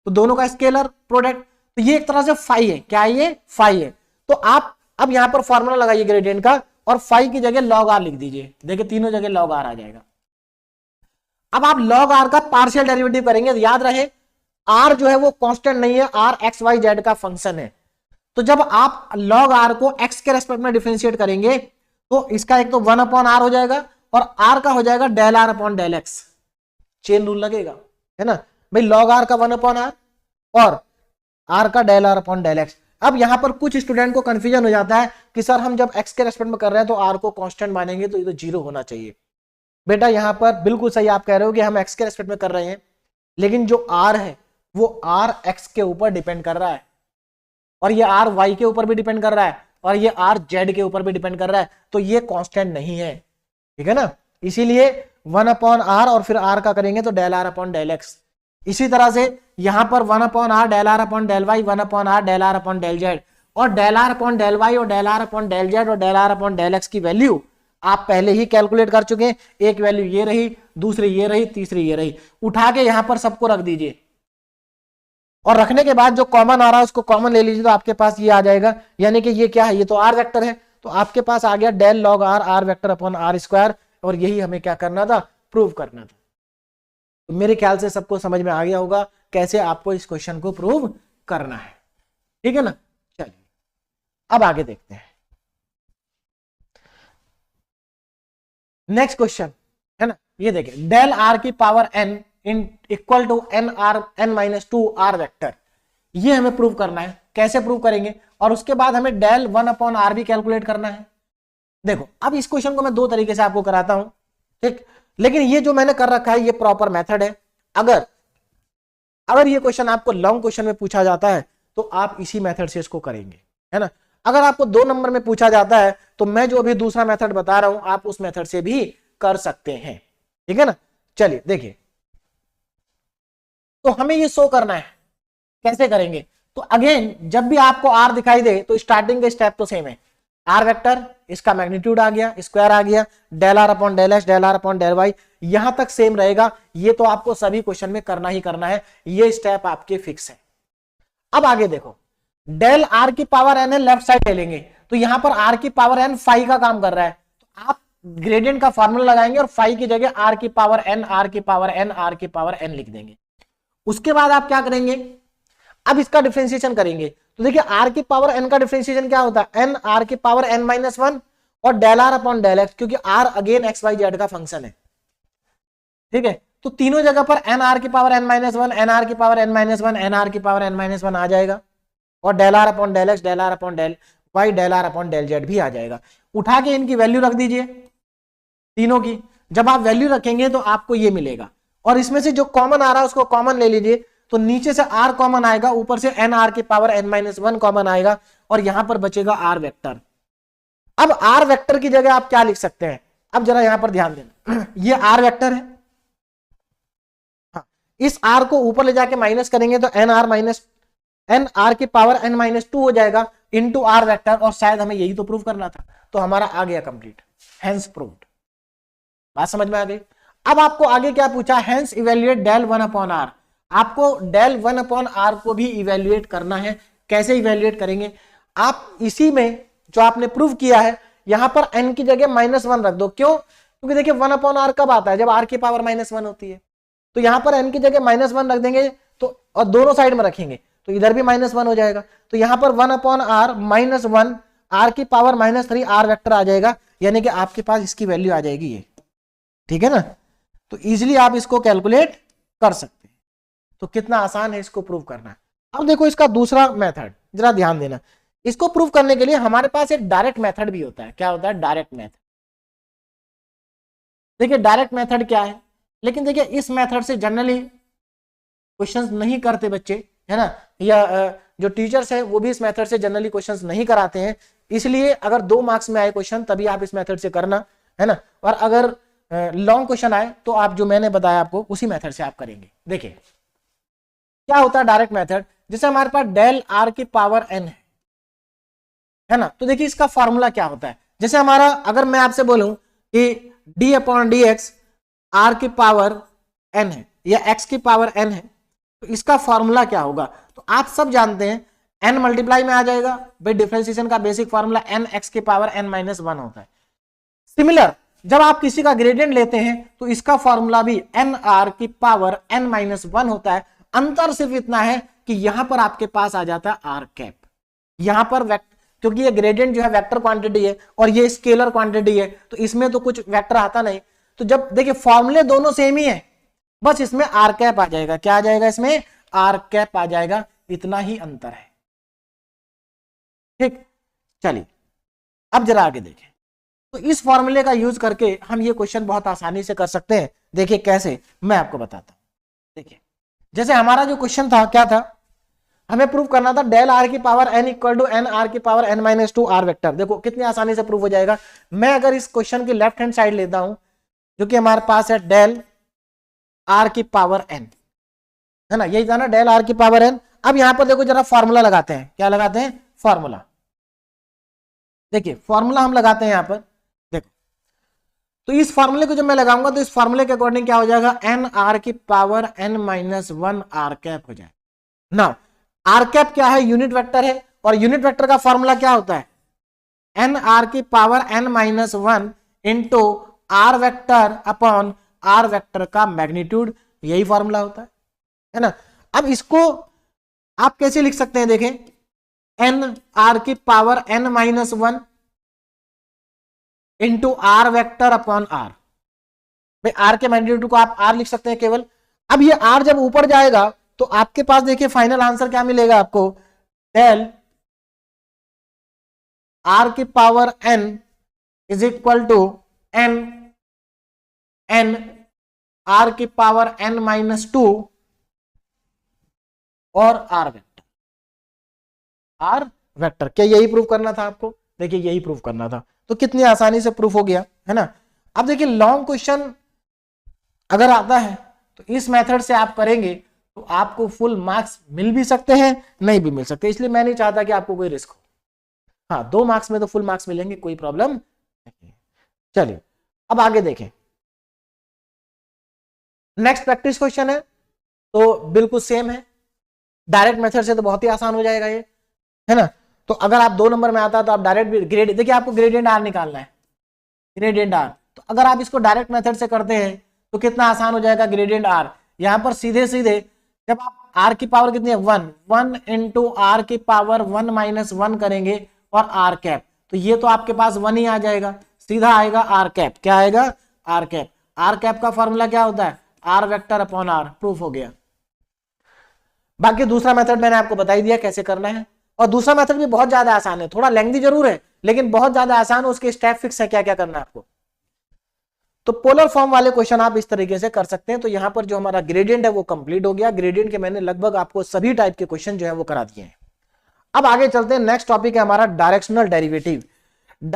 तो दोनों का स्केलर प्रोडक्ट, तो ये एक तरह से फाई है। क्या है ये, फाई है। तो आप अब यहां पर फॉर्मूला लगाइए ग्रेडियंट का और फाई की जगह लॉग आर लिख दीजिए। देखिए तीनों जगह लॉग आर आ जाएगा। अब आप लॉग आर का पार्शियल डेरिवेटिव करेंगे, तो याद रहे आर जो है वो कांस्टेंट नहीं है, आर एक्स वाई जेड का फंक्शन है। तो जब आप लॉग आर को एक्स के रेस्पेक्ट में डिफरेंशिएट करेंगे तो इसका एक तो 1/r हो जाएगा और आर का हो जाएगा del are upon del x. Chain rule लगेगा, है ना भाई, लॉग आर का 1/r और आर का del are upon del x. अब यहां पर कुछ स्टूडेंट को कंफ्यूजन हो जाता है कि सर हम जब एक्स के रेस्पेक्ट में कर रहे हैं तो आर को कांस्टेंट मानेंगे तो ये तो 0 होना चाहिए। बेटा यहां पर बिल्कुल सही आप कह रहे हो कि हम एक्स के रेस्पेक्ट में कर रहे हैं, लेकिन जो आर है वो आर एक्स के ऊपर डिपेंड कर रहा है और ये आर वाई के ऊपर भी डिपेंड कर रहा है और ये आर जेड के ऊपर भी डिपेंड कर रहा है, तो ये कांस्टेंट नहीं है, ठीक है ना। इसीलिए 1/r और फिर आर का करेंगे तो del are upon del X. इसी तरह से यहां पर 1/r del are upon del Y, 1/r del are upon del Z, और del are upon del Y और del are upon del Z और del are upon del X की value आप पहले ही कैलकुलेट कर चुके हैं। एक वैल्यू ये रही, दूसरी ये रही, तीसरी ये रही, उठा के यहां पर सबको रख दीजिए और रखने के बाद जो कॉमन आ रहा है उसको कॉमन ले लीजिए, तो आपके पास ये आ जाएगा। यानी कि ये क्या है, ये तो आर वेक्टर है, तो आपके पास आ गया del log r, r vector upon r square, और यही हमें क्या करना था, प्रूव करना था। तो मेरे ख्याल से सबको समझ में आ गया होगा कैसे आपको इस क्वेश्चन को प्रूव करना है, ठीक है ना। चलिए अब आगे देखते हैं नेक्स्ट क्वेश्चन, है ना। ये देखिए डेल आर की power n in equal to n r n minus two r vector, ये हमें प्रूव करना है। कैसे प्रूव करेंगे, और उसके बाद हमें डेल 1/r भी कैलकुलेट करना है। देखो अब इस क्वेश्चन को मैं दो तरीके से आपको कराता हूं, ठीक, लेकिन ये जो मैंने कर रखा है ये प्रॉपर मेथड है। अगर ये क्वेश्चन आपको लॉन्ग क्वेश्चन में पूछा जाता है तो आप इसी मेथड से इसको करेंगे, है ना। अगर आपको 2 नंबर में पूछा जाता है तो मैं जो अभी दूसरा मेथड बता रहा हूं आप उस मेथड से भी कर सकते हैं, ठीक है ना। चलिए देखिए, तो हमें ये शो करना है, कैसे करेंगे। तो अगेन जब भी आपको आर दिखाई दे तो स्टार्टिंग के स्टेप तो सेम है। आर वेक्टर, इसका मैग्नीट्यूड आ गया, स्क्वायर आ गया, del are upon del h, del are upon del y, यहां तक सेम रहेगा। ये तो आपको सभी क्वेश्चन में करना ही करना है, ये स्टेप आपके फिक्स है। अब आगे देखो, डेल आर की पावर एन है, लेफ्ट साइड ले लेंगे तो यहां पर आर की पावर एन फाई का काम कर रहा है, तो आप ग्रेडियंट का फॉर्मूला लगाएंगे और फाई की जगह आर की पावर एन, आर की पावर एन, आर की पावर एन लिख देंगे। उसके बाद आप क्या करेंगे, अब इसका डिफरेंशिएशन करेंगे। तो देखिए आर की पावर एन का डिफरेंशिएशन क्या होता है, एन आर की पावर एन माइनस वन और del are upon del X, क्योंकि R again X Y Z का फंक्शन है, ठीक है। तो तीनों जगह पर एन आर की power N minus one, N are की power N minus one, N are की पावर एन माइनस वन आ जाएगा, और del are upon del x, del are upon del Y, del are upon del Z भी आ जाएगा। उठा के इनकी वैल्यू रख दीजिए तीनों की। जब आप वैल्यू रखेंगे तो आपको ये मिलेगा, और इसमें से जो कॉमन आ रहा है उसको कॉमन ले लीजिए, तो नीचे से आर कॉमन आएगा, ऊपर से एन आर की power N minus one common आएगा, और यहां पर बचेगा आर वेक्टर। अब आर वेक्टर की जगह आप क्या लिख सकते हैं, अब जरा यहां पर ध्यान देना, ये आर वेक्टर है, हाँ, इस आर को ऊपर ले जाके माइनस करेंगे तो n r minus n are की पावर एन माइनस टू हो जाएगा इंटू आर वेक्टर, और शायद हमें यही तो प्रूव करना था, तो हमारा आ गया कंप्लीट, हेंस प्रूव्ड। बात समझ में आ गई। अब आपको आगे क्या पूछा, हेंस इवेल्युएट डेल 1/r, आपको डेल 1/r को भी इवेल्युएट करना है। कैसे इवेल्युएट करेंगे, आप इसी में जो आपने प्रूव किया है यहां पर n की जगह -1 रख दो। क्यों, क्योंकि देखिए 1/r कब आता है, जब r की पावर -1 होती है। तो यहां पर n की जगह -1 रख देंगे, तो और दोनों साइड में रखेंगे तो इधर भी -1 हो जाएगा, तो यहां पर 1/r -1 r की पावर -3 r वेक्टर आ जाएगा, यानी कि आपके पास इसकी वैल्यू आ जाएगी ये, ठीक है ना। तो इजीली आप इसको कैलकुलेट कर सकते हैं। तो कितना आसान है इसको प्रूव करना। अब देखो इसका दूसरा मेथड, जरा ध्यान देना, इसको प्रूव करने के लिए हमारे पास एक डायरेक्ट मेथड भी होता है। क्या होता है, डायरेक्ट मेथड। देखिए डायरेक्ट मेथड क्या है, लेकिन देखिए इस मेथड से जनरली क्वेश्चंस नहीं करते बच्चे, है ना, या जो टीचर्स है वो भी इस मेथड से जनरली क्वेश्चंस नहीं कराते हैं। इसलिए अगर 2 मार्क्स में आए क्वेश्चन तभी आप इस मेथड से करना, है ना, और अगर लॉन्ग क्वेश्चन आए तो आप जो मैंने बताया आपको उसी मेथड से आप करेंगे। देखिए क्या होता है डायरेक्ट मेथड, जैसे हमारे पास डेल आर की पावर एन है ना, तो देखिए इसका फॉर्मूला क्या होता है। जैसे हमारा, अगर मैं आपसे बोलूं कि d upon d x r की पावर एन है या एक्स की पावर एन है, तो इसका फॉर्मूला क्या होगा। तो आप सब जानते हैं एन मल्टीप्लाई में आ जाएगा, भाई डिफरेंशिएशन का बेसिक फॉर्मूला एन एक्स की पावर एन माइनस वन होता है। सिमिलर जब आप किसी का ग्रेडियंट लेते हैं तो इसका फॉर्मूला भी एन आर की पावर एन माइनस वन होता है। अंतर सिर्फ इतना है कि यहां पर आपके पास आ जाता है आर कैप, यहां पर क्योंकि ये ग्रेडियंट जो है वेक्टर क्वांटिटी है और ये स्केलर क्वांटिटी है, तो इसमें तो कुछ वेक्टर आता नहीं। तो जब देखिए फॉर्मूले दोनों सेम ही है, बस इसमें आर कैप आ जाएगा। क्या आ जाएगा, इसमें आर कैप आ जाएगा, इतना ही अंतर है, ठीक। चलिए अब जरा आगे देखें, तो इस फॉर्मूले का यूज करके हम ये क्वेश्चन बहुत आसानी से कर सकते हैं। देखिए कैसे, मैं आपको बताता हूं। देखिए जैसे हमारा जो क्वेश्चन था क्या था, हमें प्रूव करना था डेल आर की power n equal to n are की power N minus two r vector. देखो कितनी आसानी से प्रूव हो जाएगा। मैं अगर इस क्वेश्चन की लेफ्ट हैंड साइड लेता हूं जो कि हमारे पास है डेल आर की पावर एन, है ना, यही था ना डेल आर की पावर एन। अब यहां पर देखो जरा फॉर्मूला लगाते हैं। क्या लगाते हैं, फॉर्मूला। देखिए फॉर्मूला हम लगाते हैं यहां पर, देखो तो इस फॉर्मूले को जब मैं लगाऊंगा तो इस फॉर्मूले के अकॉर्डिंग क्या हो जाएगा, एन आर की power N minus one r cap हो जाएगा ना। आर कैप क्या है, यूनिट वेक्टर है, और यूनिट वेक्टर का फॉर्मूला क्या होता है, एन आर की power N minus one into r vector upon r vector का मैग्नीट्यूड, यही फॉर्मूला होता है ना। अब इसको आप कैसे लिख सकते हैं, देखें एन आर की power N minus one into r vector upon r. भाई आर के मैग्नीट्यूड को आप आर लिख सकते हैं केवल। अब ये आर जब ऊपर जाएगा तो आपके पास देखिए फाइनल आंसर क्या मिलेगा आपको, डेल आर की power n is equal to n n are की पावर एन माइनस टू और आर वेक्टर। आर वेक्टर क्या यही प्रूव करना था आपको? देखिए यही प्रूव करना था, तो कितनी आसानी से प्रूफ हो गया है ना। अब देखिए लॉन्ग क्वेश्चन अगर आता है तो इस मेथड से आप करेंगे तो आपको फुल मार्क्स मिल भी सकते हैं, नहीं भी मिल सकते, इसलिए मैं नहीं चाहता कि आपको कोई रिस्क हो। हाँ 2 मार्क्स में तो फुल मार्क्स मिलेंगे, कोई प्रॉब्लम नहीं। चलिए अब आगे देखें, नेक्स्ट प्रैक्टिस क्वेश्चन है तो बिल्कुल सेम है, डायरेक्ट मेथड से तो बहुत ही आसान हो जाएगा ये, है ना। तो अगर आप 2 नंबर में आता है तो आप डायरेक्ट ग्रेड, देखिए आपको ग्रेडियंट आर निकालना है, ग्रेडियंट आर, तो अगर आप इसको डायरेक्ट मेथड से करते हैं तो कितना आसान हो जाएगा ग्रेडियंट आर। यहां पर सीधे सीधे जब आप आर की पावर कितनी है 1, 1 इंटू आर की पावर 1 माइनस 1 करेंगे और आर कैप, तो ये तो आपके पास 1 ही आ जाएगा, सीधा आएगा आर कैप। क्या आएगा? R cap. आर कैप का फॉर्मूला क्या होता है? Are vector upon R. Proof हो गया। बाकी दूसरा मेथड मैंने आपको बता ही दिया कैसे करना है, और दूसरा मेथड भी बहुत ज्यादा आसान है, थोड़ा लेंथी जरूर है लेकिन बहुत ज्यादा आसान है, उसके स्टेप फिक्स है क्या क्या करना है आपको। तो पोलर फॉर्म वाले क्वेश्चन आप इस तरीके से कर सकते हैं। तो यहां पर जो हमारा ग्रेडियंट है वो कंप्लीट हो गया, ग्रेडियंट के मैंने लगभग आपको सभी टाइप के क्वेश्चन जो है वो करा दिए हैं। अब आगे चलते हैं, नेक्स्ट टॉपिक है हमारा डायरेक्शनल डेरिवेटिव।